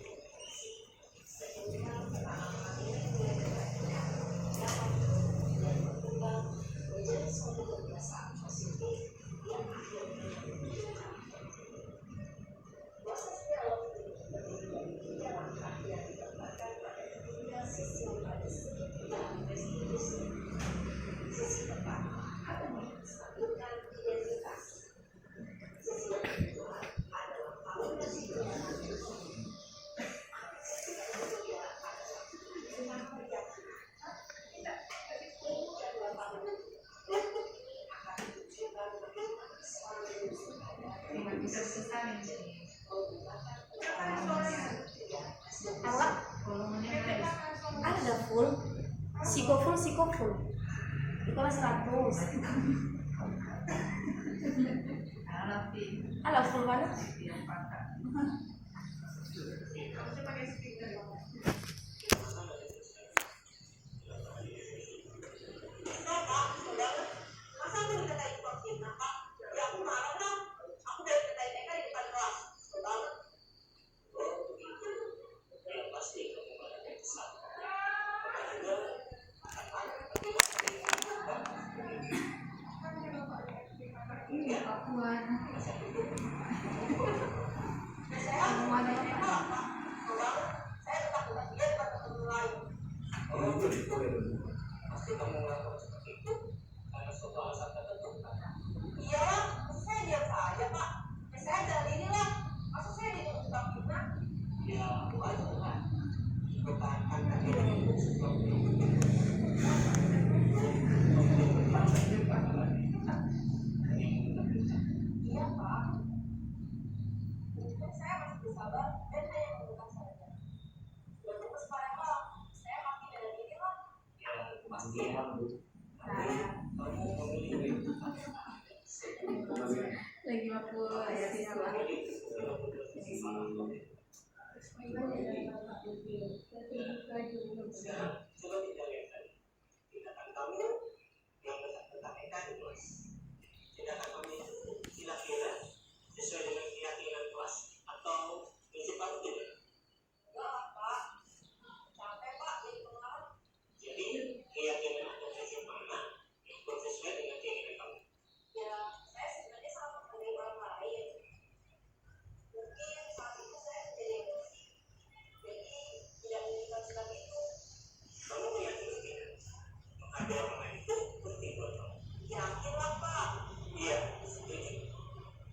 Ada full, psiko full. Itu lah 100. Ada full mana? Lagi aku ya siswa.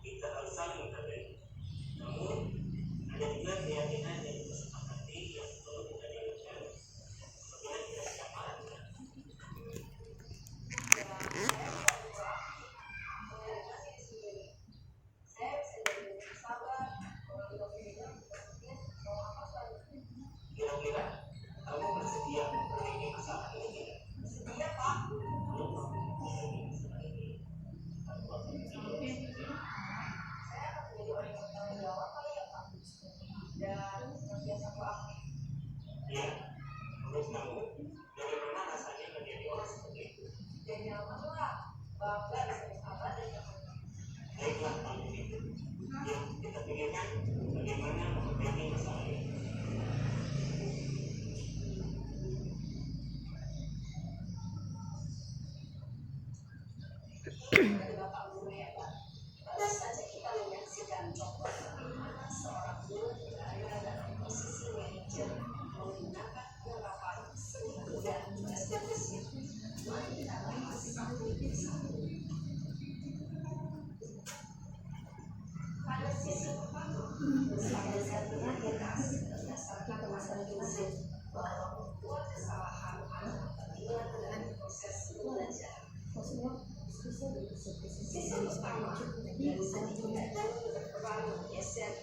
Kita harus saling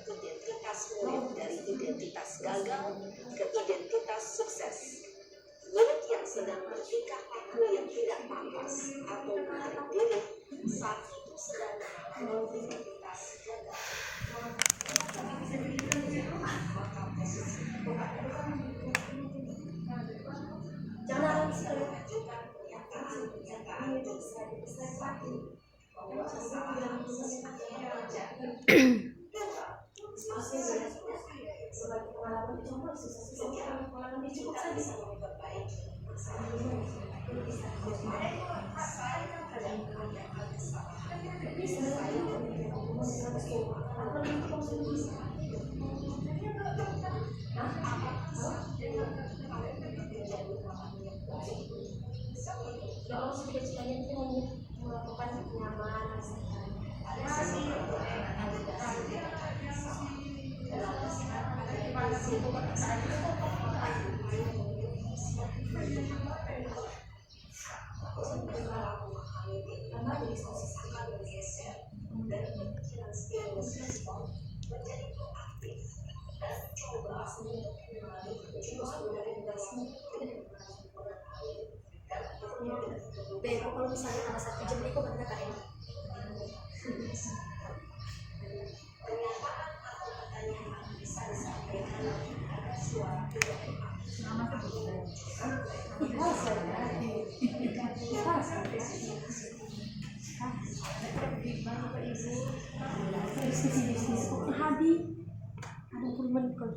Identitas murid dari identitas gagal ke identitas sukses. Murid yang sedang bertingkah laku yang tidak pantas atau menarik diri saat itu sedang mengalami identitas gagal. Jangan sebagai pengalaman cuma pengalaman cukup saja. Kalau sudah sekalian itu melakukan penyamaran, Beko kalau misalnya ada 1 jam itu karena KM. Hadi ada kurban kau.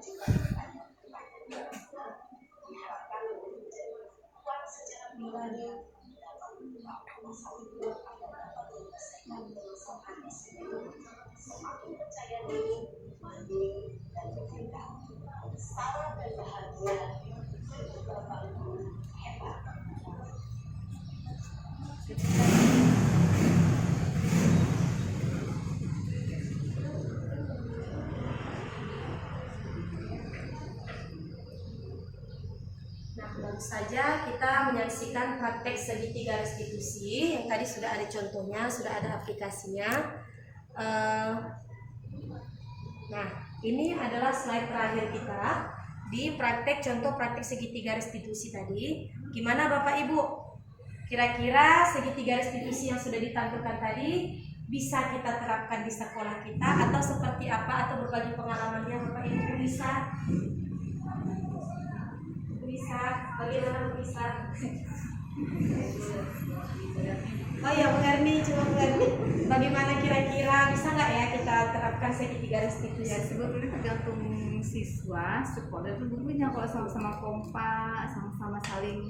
menciptakan diharapkan menjadi kuat secara pribadi dapat mengungkapkan masa hidup agar dapat menyelesaikan permasalahan di sini. Semakin percaya diri, mandiri, dan bertindak. Salam dan bahagia untuk Bapak Ibu hebat. Nah, baru saja kita menyaksikan praktek segitiga restitusi yang tadi sudah ada contohnya, sudah ada aplikasinya. Nah, ini adalah slide terakhir kita di praktek contoh praktek segitiga restitusi tadi. Gimana Bapak Ibu? Kira-kira segitiga restitusi yang sudah ditampilkan tadi bisa kita terapkan di sekolah kita atau seperti apa, atau berbagi pengalamannya Bapak Ibu bisa? Bagaimana bisa? Oh ya, Bu Erni, coba Bu Erni, bagaimana kira-kira bisa nggak ya kita terapkan segitiga restitusi? Ya, sebetulnya tergantung siswa sekolah itu gurunya. Kalau sama-sama kompak, sama-sama saling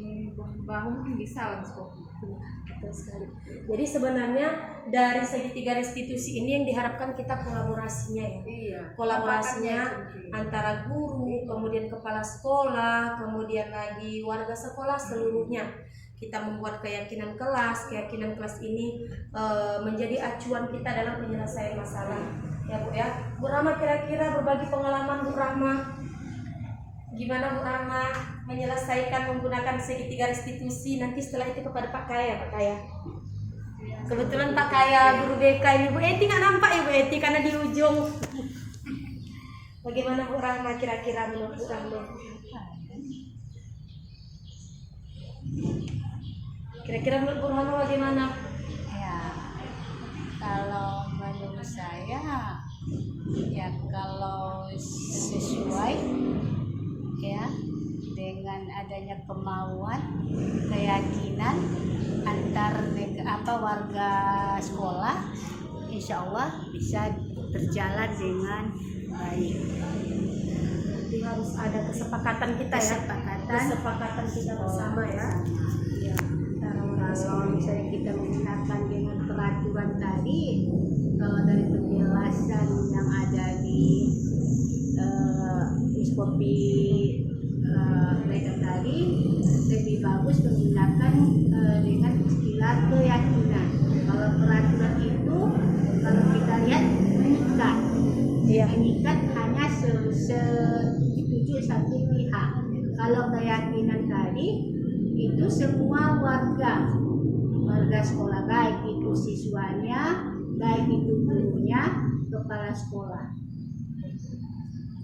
bahu mungkin bisa lah seperti itu. Betul sekali. Jadi sebenarnya dari segitiga restitusi ini yang diharapkan kita kolaborasinya ya. Iya. Kolaborasinya antara guru, kemudian kepala sekolah, kemudian lagi warga sekolah seluruhnya. Kita membuat keyakinan kelas ini menjadi acuan kita dalam penyelesaian masalah. Ya Bu ya. Bu Rahma kira-kira berbagi pengalaman Bu Rahma. Gimana Bu Rahma menyelesaikan menggunakan segitiga restitusi, nanti setelah itu kepada Pak Kaya, Kebetulan Pak Kaya guru BK ini, Bu Eti nggak nampak ya Bu Eti karena di ujung. Bagaimana Bu Rahma kira-kira menurut Bu Rahma? Kira-kira menurut Bu Rahma bagaimana? Ya, kalau menurut saya ya kalau sesuai ya dengan adanya kemauan, keyakinan antar warga sekolah, insya Allah bisa berjalan dengan baik. Jadi harus ada kesepakatan kita ya, kesepakatan kita bersama ya. Kalau misalnya kita menggunakan dengan peraturan tadi, kalau dari penjelasan yang ada di Iskopi mereka tadi, lebih bagus menggunakan dengan istilah keyakinan. Kalau peraturan itu, kalau kita lihat mengikat, mengikat hanya setuju satu pihak. Kalau keyakinan tadi itu semua warga sekolah, baik itu siswanya, baik itu gurunya, kepala sekolah.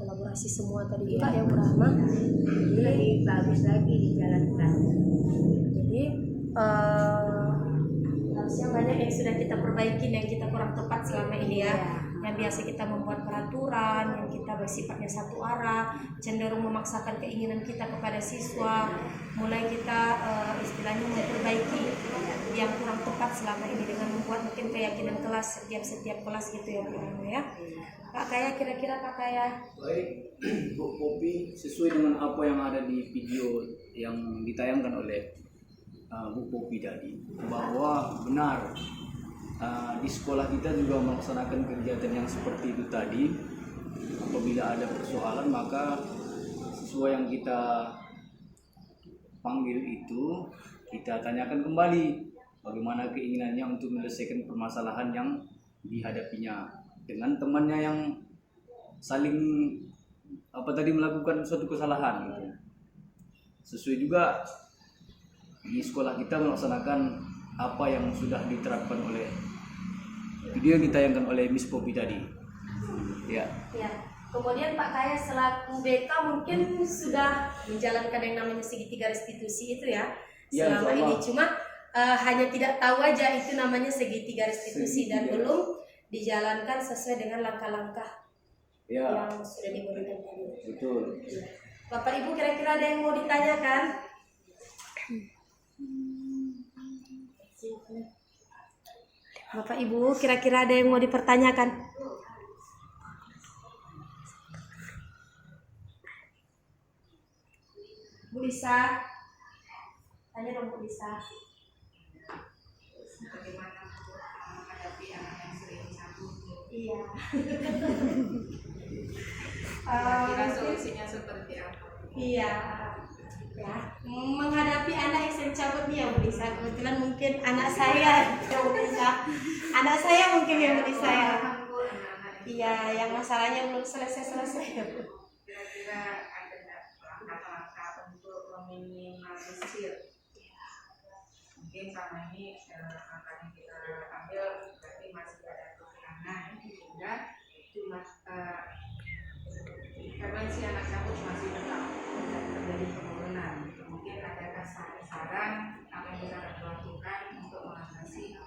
Kolaborasi semua tadi juga ya Bu Rahma. Jadi lebih bagus lagi dijalankan. Jadi harusnya banyak yang sudah kita perbaiki, yang kita kurang tepat selama ini ya. Yang biasa kita membuat peraturan yang kita bersifatnya satu arah, cenderung memaksakan keinginan kita kepada siswa. Mulai kita istilahnya memperbaiki yang kurang tepat selama ini dengan membuat mungkin keyakinan kelas setiap kelas gitu ya Bu Rahma ya. Pak Kaya, kira-kira Pak Kaya? Baik, Bu Popi, sesuai dengan apa yang ada di video yang ditayangkan oleh Bu Popi tadi, bahwa benar di sekolah kita juga melaksanakan kegiatan yang seperti itu tadi. Apabila ada persoalan, maka siswa yang kita panggil itu kita tanyakan kembali bagaimana keinginannya untuk menyelesaikan permasalahan yang dihadapinya dengan temannya yang saling melakukan suatu kesalahan gitu. Sesuai juga di sekolah kita melaksanakan apa yang sudah diterapkan oleh video yang ditayangkan oleh Miss Popi tadi. Ya. Kemudian Pak Kaya selaku BK mungkin sudah menjalankan yang namanya segitiga restitusi itu ya selama ini. Cuma hanya tidak tahu aja itu namanya segitiga restitusi dan belum dijalankan sesuai dengan langkah-langkah yang sudah diberikan tadi. Betul. Bapak Ibu kira-kira ada yang mau ditanyakan? Bapak Ibu kira-kira ada yang mau dipertanyakan? Bu Lisa, tanya dong Bu Lisa. Bagaimana untuk menghadapi anak yang sering cabut? Iya. Kira-kira solusinya seperti apa? Iya, ya menghadapi anak yang sering cabut nih ya Bu Lisa. Kebetulan mungkin anak saya ya Bu Lisa. Anak saya mungkin ya Bu Lisa ya. Iya, yang masalahnya belum selesai ya Bu. Kira-kira ada nggak langkah-langkah untuk meminimalisir? Mungkin sama ini langkah yang kita ambil berarti masih ada kekurangan sehingga cuma frekuensi anak cabut masih tetap terjadi penurunan. Mungkin adakah saran apa yang bisa kita lakukan untuk mengatasi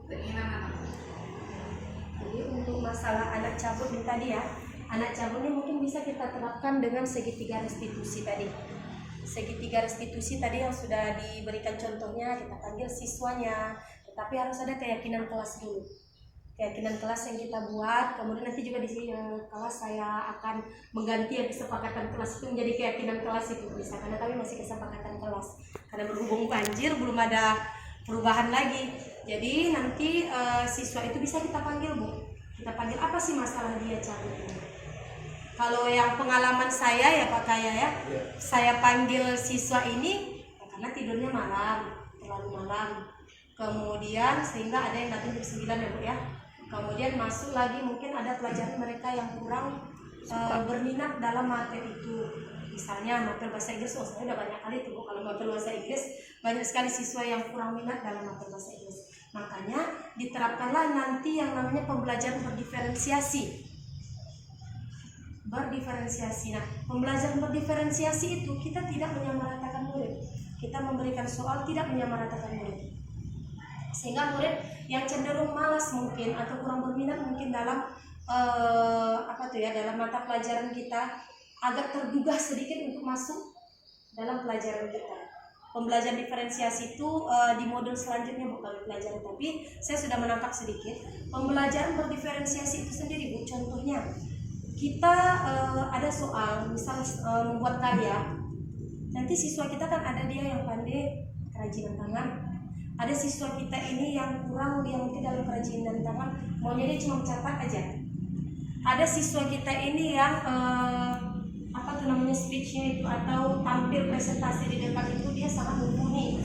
keinginan anak? Jadi untuk masalah anak cabut ini tadi ya, anak cabut ini mungkin bisa kita terapkan dengan segitiga restitusi tadi. Segitiga restitusi tadi yang sudah diberikan contohnya, kita panggil siswanya, tetapi harus ada keyakinan kelas dulu. Keyakinan kelas yang kita buat, kemudian nanti juga di sini kelas saya akan mengganti kesepakatan kelas itu menjadi keyakinan kelas itu bisa, karena kami masih kesepakatan kelas. Karena berhubung banjir belum ada perubahan lagi. Jadi nanti siswa itu bisa kita panggil Bu. Kita panggil apa sih masalah dia cabut ini. Kalau yang pengalaman saya ya Pak Kaya ya, saya panggil siswa ini ya karena tidurnya malam, terlalu malam. Kemudian sehingga ada yang datang jam 9 ya Bu ya. Kemudian masuk lagi mungkin ada pelajaran mereka yang kurang berminat dalam materi itu. Misalnya materi bahasa Inggris, saya udah banyak kali tuh Bu, kalau materi bahasa Inggris banyak sekali siswa yang kurang minat dalam materi bahasa Inggris. Makanya diterapkanlah nanti yang namanya pembelajaran berdiferensiasi. Nah, pembelajaran berdiferensiasi itu kita tidak menyamaratakan murid. Kita memberikan soal tidak menyamaratakan murid. Sehingga murid yang cenderung malas mungkin atau kurang berminat mungkin dalam dalam mata pelajaran kita agak tergugah sedikit untuk masuk dalam pelajaran kita. Pembelajaran diferensiasi itu di modul selanjutnya bukan pelajaran, tapi saya sudah menangkap sedikit. Pembelajaran berdiferensiasi itu sendiri Bu, contohnya kita ada soal, misal membuat karya, nanti siswa kita kan ada dia yang pandai kerajinan tangan, ada siswa kita ini yang kurang, dia mungkin dalam kerajinan tangan, maunya dia cuma mencatat aja. Ada siswa kita ini yang speech-nya itu atau tampil presentasi di depan itu dia sangat mumpuni.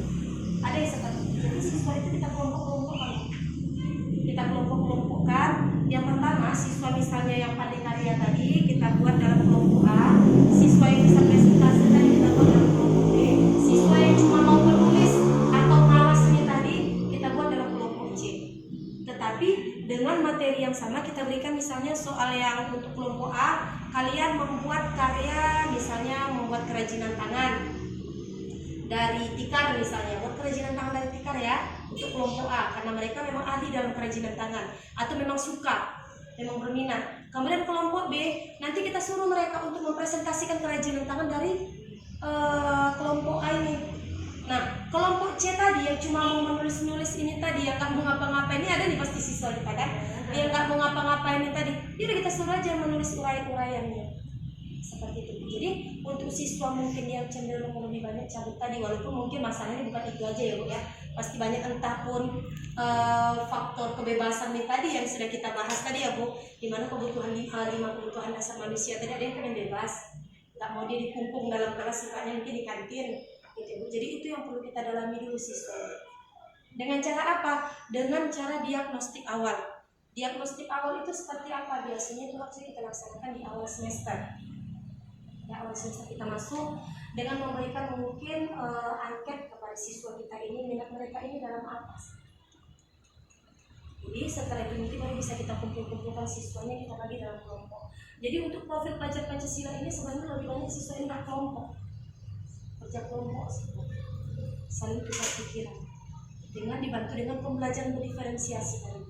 Ada yang seperti itu. Jadi siswa itu kita kelompok-kelompokkan. Yang pertama, siswa misalnya yang pandai karya tadi kita buat dalam kelompok A, siswa yang bisa presentasi tadi kita buat dalam kelompok B, siswa yang cuma mau menulis atau malasnya tadi kita buat dalam kelompok C. Tetapi dengan materi yang sama kita berikan misalnya soal yang untuk kelompok A, kalian membuat karya misalnya membuat kerajinan tangan dari tikar misalnya, buat kerajinan tangan dari tikar ya untuk kelompok A karena mereka memang ahli dalam kerajinan tangan atau memang suka, memang berminat. Kemudian kelompok B nanti kita suruh mereka untuk mempresentasikan kerajinan tangan dari kelompok A ini. Nah kelompok C tadi yang cuma mau menulis-nulis ini tadi yang nggak mau ngapa-ngapain, ini ada nih pasti siswa kita kan, yang nggak mau ngapa-ngapain ini tadi, udah kita suruh aja menulis uraian-uraiannya seperti itu. Jadi untuk siswa mungkin yang cenderung lebih banyak cabut tadi, walaupun mungkin masalahnya bukan itu aja ya Bu ya, pasti banyak entah pun faktor kebebasan nih tadi yang sudah kita bahas tadi ya Bu, dimana kebutuhan 5 kebutuhan dasar manusia tadi ada yang pengen bebas, nggak mau dia dikumpung dalam kelas, sukanya mungkin di kantin gitu Bu. Jadi itu yang perlu kita dalami dulu siswa. Dengan cara apa? Dengan cara diagnostik awal. Diagnostik awal itu seperti apa? Biasanya itu harus kita laksanakan di awal semester. Ya, awal semester kita masuk dengan memberikan mungkin angket kepada siswa kita ini, minat mereka ini dalam apa. Jadi setelah itu mungkin baru bisa kita kumpulkan siswanya, kita bagi dalam kelompok. Jadi untuk profil pelajar Pancasila ini sebenarnya lebih banyak siswa yang berkelompok, kerja kelompok, saling tukar pikiran, dengan dibantu dengan pembelajaran berdiferensiasi tadi.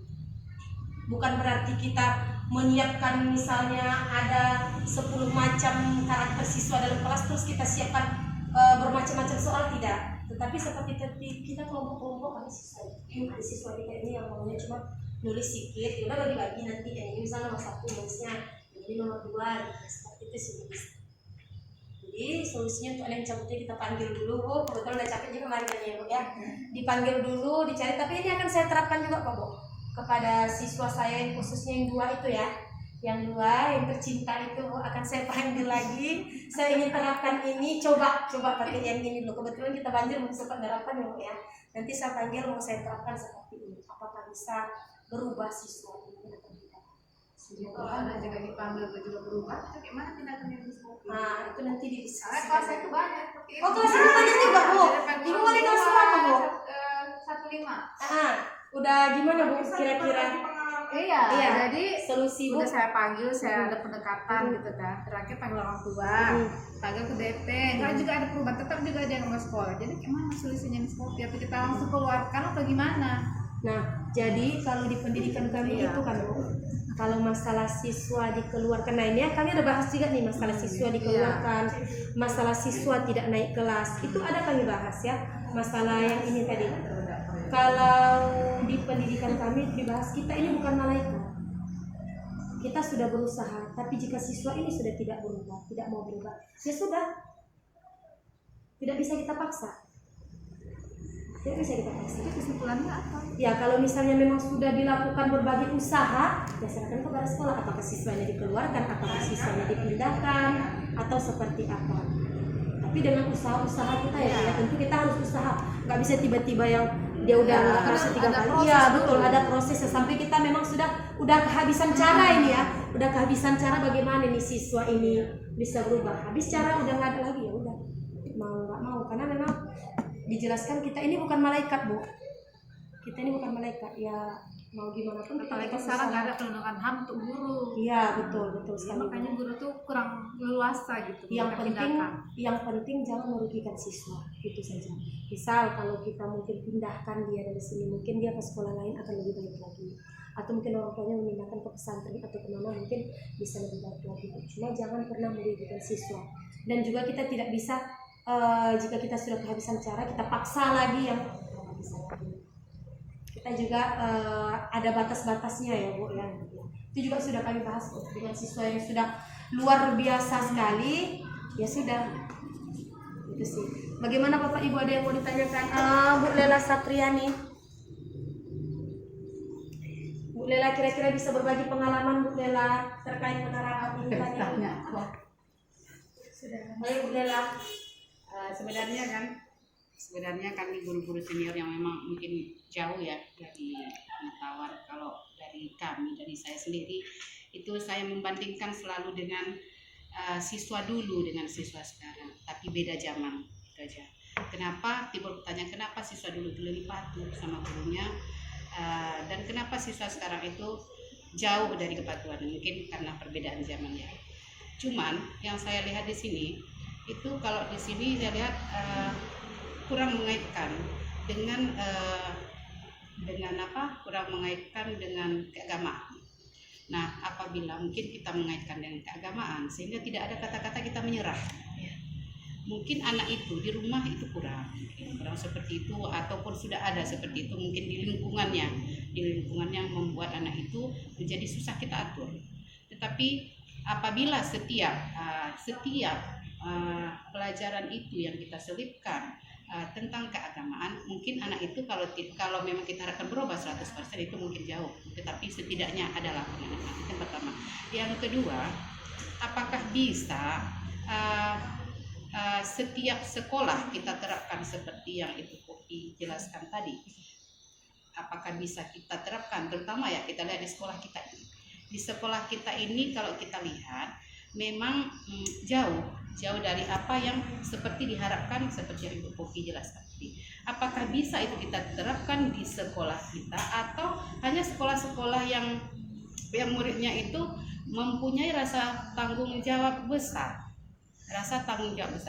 Bukan berarti kita menyiapkan misalnya ada 10 macam karakter siswa dalam kelas terus kita siapkan bermacam-macam soal, tidak. Tetapi seperti kita kelompok-kelompok ada siswa kita ini yang maunya cuma nulis sedikit, udah bagi-bagi nanti yang ini misalnya nomor 1 nulisnya, yang ini nomor 2, seperti itu sih. Jadi solusinya untuk yang cabutnya kita panggil dulu. Oh, kebetulan udah capek juga kemarin ya Bu ya. Dipanggil dulu, dicari. Tapi ini akan saya terapkan juga Pak Bu kepada siswa saya yang khususnya yang 2 itu ya. Yang 2 yang tercinta itu akan saya panggil lagi. Saya ingin terapkan ini. Coba pakai yang ini dulu. Kebetulan kita Banjir mau sempat nerapkan ya Bu ya. Nanti saya panggil mau saya terapkan seperti ini. Apakah bisa berubah siswa ini atau tidak? Kalau ada juga dipanggil juga berubah, itu gimana tindakannya Bu? Nah, itu nanti didiskusikan. Kelas saya itu banyak. Oh, kelas itu banyak juga, Bu. Ibu mulai kelas berapa, Bu? 1-5. Udah gimana, Bu? Kira-kira? Iya, jadi Solusi, Bu. udah saya panggil, saya ada pendekatan gitu kan. Terakhir panggil orang tua, panggil ke DP. Kalau juga ada perubahan, tetap juga ada yang mau sekolah. Jadi gimana solusinya di sekolah? Apa kita langsung keluarkan atau gimana? Nah, jadi kalau di pendidikan kami itu kan, Bu, kalau masalah siswa dikeluarkan, nah ini ya kami udah bahas juga nih masalah siswa dikeluarkan, masalah siswa tidak naik kelas, itu ada kami bahas ya, masalah yang ini tadi. Kalau di pendidikan kami dibahas, kita ini bukan malaikat, kita sudah berusaha, tapi jika siswa ini sudah tidak berubah, tidak mau berubah, ya sudah, tidak bisa kita paksa. Tidak bisa kita paksa. Jadi kesimpulannya apa? Ya kalau misalnya memang sudah dilakukan berbagai usaha, ya serahkan kepada sekolah. Apakah siswanya dikeluarkan, apakah siswanya dipindahkan, atau seperti apa. Tapi dengan usaha-usaha kita ya tentu kita harus usaha. Nggak bisa tiba-tiba yang dia udah terus 3 kali. Iya betul, ada prosesnya sampai kita memang udah kehabisan cara ini ya. Udah kehabisan cara bagaimana nih siswa ini bisa berubah. Habis cara udah nggak ada lagi, ya udah mau nggak mau, karena memang dijelaskan kita ini bukan malaikat, Bu. Kita ini bukan malaikat, ya mau gimana pun kita Apalagi tetap sekarang usaha. nggak ada perlindungan HAM untuk guru. Iya betul sekali. Makanya guru tuh kurang leluasa gitu. Yang penting jangan merugikan siswa, itu saja. Misal kalau kita mungkin pindahkan dia dari sini, mungkin dia ke sekolah lain akan lebih baik lagi. Atau mungkin orang tuanya memindahkan ke pesantren atau kemana, mungkin bisa lebih baik lagi. Cuma jangan pernah merugikan siswa. Dan juga kita tidak bisa jika kita sudah kehabisan cara, kita paksa lagi yang tidak bisa lagi. Kita juga ada batas-batasnya ya Bu ya. Itu juga sudah kami bahas dengan siswa yang sudah luar biasa sekali. Ya sudah, itu sih. Bagaimana Bapak Ibu, ada yang mau ditanyakan? Bu Lela Satriani. Bu Lela kira-kira bisa berbagi pengalaman Bu Lela terkait penerapan ini tadi? Sudah. Ayo Bu Lela. Sebenarnya kami guru-guru senior yang memang mungkin jauh ya dari pengetahuan. Kalau dari saya sendiri itu saya membandingkan selalu dengan siswa dulu dengan siswa sekarang, tapi beda zaman itu aja. Kenapa timbul pertanyaan, kenapa siswa dulu itu lebih patuh sama gurunya, dan kenapa siswa sekarang itu jauh dari kepatuhan? Mungkin karena perbedaan zamannya. Cuman yang saya lihat di sini itu, kalau di sini saya lihat kurang mengaitkan dengan kurang mengaitkan dengan keagamaan. Nah, apabila mungkin kita mengaitkan dengan keagamaan sehingga tidak ada kata-kata kita menyerah. Mungkin anak itu di rumah itu kurang seperti itu, ataupun sudah ada seperti itu mungkin di lingkungannya membuat anak itu menjadi susah kita atur. Tetapi apabila setiap pelajaran itu yang kita selipkan tentang keagamaan, mungkin anak itu kalau memang kita harapkan berubah 100% itu mungkin jauh, tetapi setidaknya adalah pengaruh. Itu yang pertama. Yang kedua, apakah bisa setiap sekolah kita terapkan seperti yang itu Popi jelaskan tadi? Apakah bisa kita terapkan, terutama ya kita lihat di sekolah kita ini. Di sekolah kita ini kalau kita lihat memang jauh dari apa yang seperti diharapkan, seperti yang Ibu Popi jelaskan tadi. Apakah bisa itu kita terapkan di sekolah kita, atau hanya sekolah-sekolah yang muridnya itu mempunyai rasa tanggung jawab besar?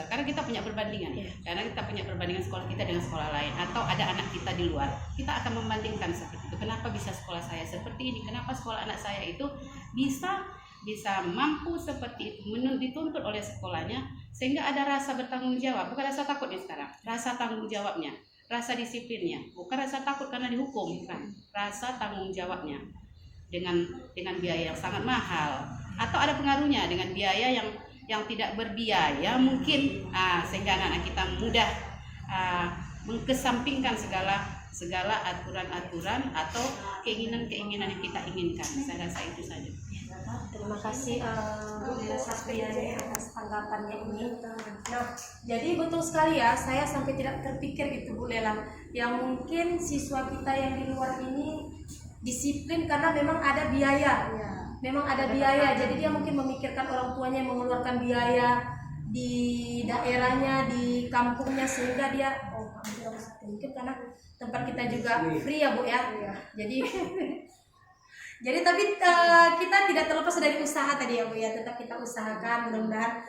Karena kita punya perbandingan, karena kita punya perbandingan sekolah kita dengan sekolah lain, atau ada anak kita di luar, kita akan membandingkan seperti itu. Kenapa bisa sekolah saya seperti ini, kenapa sekolah anak saya itu bisa mampu seperti itu, dituntut oleh sekolahnya, sehingga ada rasa bertanggung jawab, bukan rasa takut nih sekarang, rasa tanggung jawabnya, rasa disiplinnya, bukan rasa takut karena dihukum, bukan, rasa tanggung jawabnya dengan biaya yang sangat mahal, atau ada pengaruhnya dengan biaya yang tidak berbiaya mungkin sehingga anak-anak kita mudah mengkesampingkan segala aturan-aturan atau keinginan-keinginan yang kita inginkan. Saya rasa itu saja. Terima kasih Bu Lela Sapriani atas tanggapannya ini. Nah, jadi betul sekali ya, saya sampai tidak terpikir gitu Bu Lela, yang mungkin siswa kita yang di luar ini disiplin karena memang ada biaya. Memang ada biaya, jadi dia mungkin memikirkan orang tuanya yang mengeluarkan biaya di daerahnya, di kampungnya, sehingga dia mungkin karena tempat kita juga free ya Bu ya. Jadi tapi kita tidak terlepas dari usaha tadi ya Bu ya, tetap kita usahakan, mudah-mudahan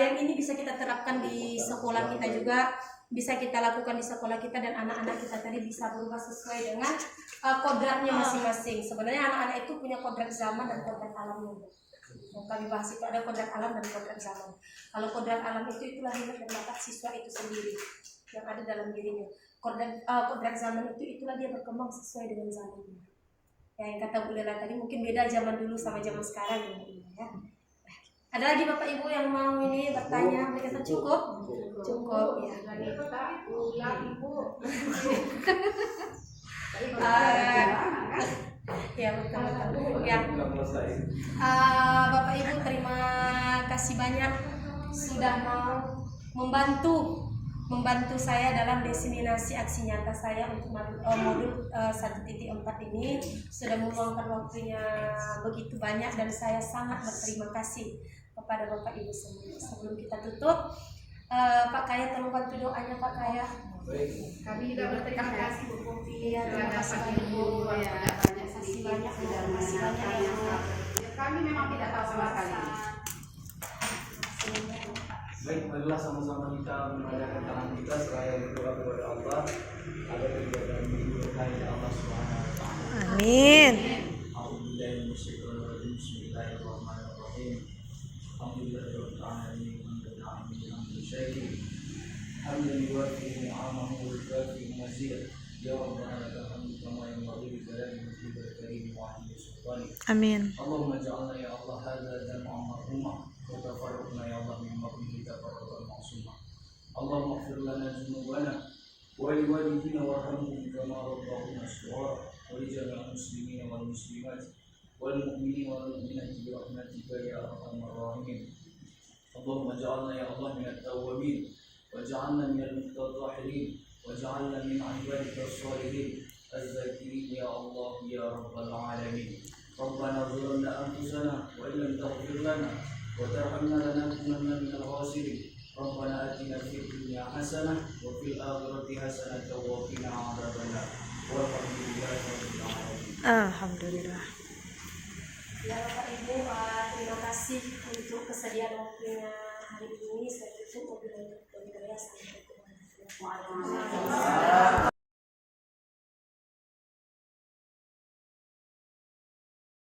yang ini bisa kita terapkan di sekolah kita juga, bisa kita lakukan di sekolah kita, dan anak-anak kita tadi bisa berubah sesuai dengan kodratnya masing-masing. Sebenarnya anak-anak itu punya kodrat zaman dan kodrat alamnya. Kami bahas itu ada kodrat alam dan kodrat zaman. Kalau kodrat alam itu itulah minat dan bakat siswa itu sendiri yang ada dalam dirinya. Kodrat zaman itu itulah dia berkembang sesuai dengan zamannya. Ya, yang kata Bu Lela tadi mungkin beda zaman dulu sama zaman sekarang ya. Ada lagi Bapak Ibu yang mau ini bertanya? Mereka cukup? Cukup ya. Ya betul. Ya. Bapak Ibu terima kasih banyak sudah mau membantu saya dalam diseminasi aksi nyata saya untuk modul 1.4 ini. Sudah meluangkan waktunya begitu banyak dan saya sangat berterima kasih kepada Bapak Ibu semua. Sebelum kita tutup, Pak Kaya tolong bantu doanya Pak Kaya. Kami juga berterima kasih Bu Popi. Iya, terima kasih banyak Bu. Banyak sedikit sudah menanyakan. Kami memang tidak tahu sama sekali. Baik, marilah sama-sama kita mengadakan tangan kita seraya berdoa kepada Allah agar kegiatan ini berkahi Allah Subhanahu wa taala. Amin. Bismillahirrahmanirrahim. Alhamdulillahirabbil alamin hamdan yuwafi ni'amahu wa yukafi mazidah. Ya Rabbana lakal hamdu kama yanbaghi li jalali wajhikal karim wa 'azimi sultanik. Amin. Allahumma ja'alna ya Allah hadza jam'an marhuma wa tafarraqna ya Allah min ba'dihi tafarraqan ma'suma. Allahumma ighfir lana dhunubana wa li walidina warhamhum kama rabbawna shighara wa li jami'il muslimina wal muslimat wal mu'minina wal mu'minati bi rahmatika ya arhamar rahimin. Allahumma ja'alna ya Allah min at-tawwabin wa ja'alna min al-mutatahhirin wa ja'alna min 'ibadika as-salihin az-zakirin ya Allah ya rabbal alamin. Rabbana zalamna anfusana wa illam taghfir lana wa tarhamna lanakunanna minal khasirin. Rabbana atina fid dunya hasanah wa fil akhirati hasanah wa qina adzabannar. Walhamdulillahi rabbil alamin. Alhamdulillah. Ya Bapak Ibu, terima kasih untuk kesediaan waktunya hari ini. Saya tutup wabillahi taufiq wal hidayah. Assalamualaikum warahmatullahi wabarakatuh.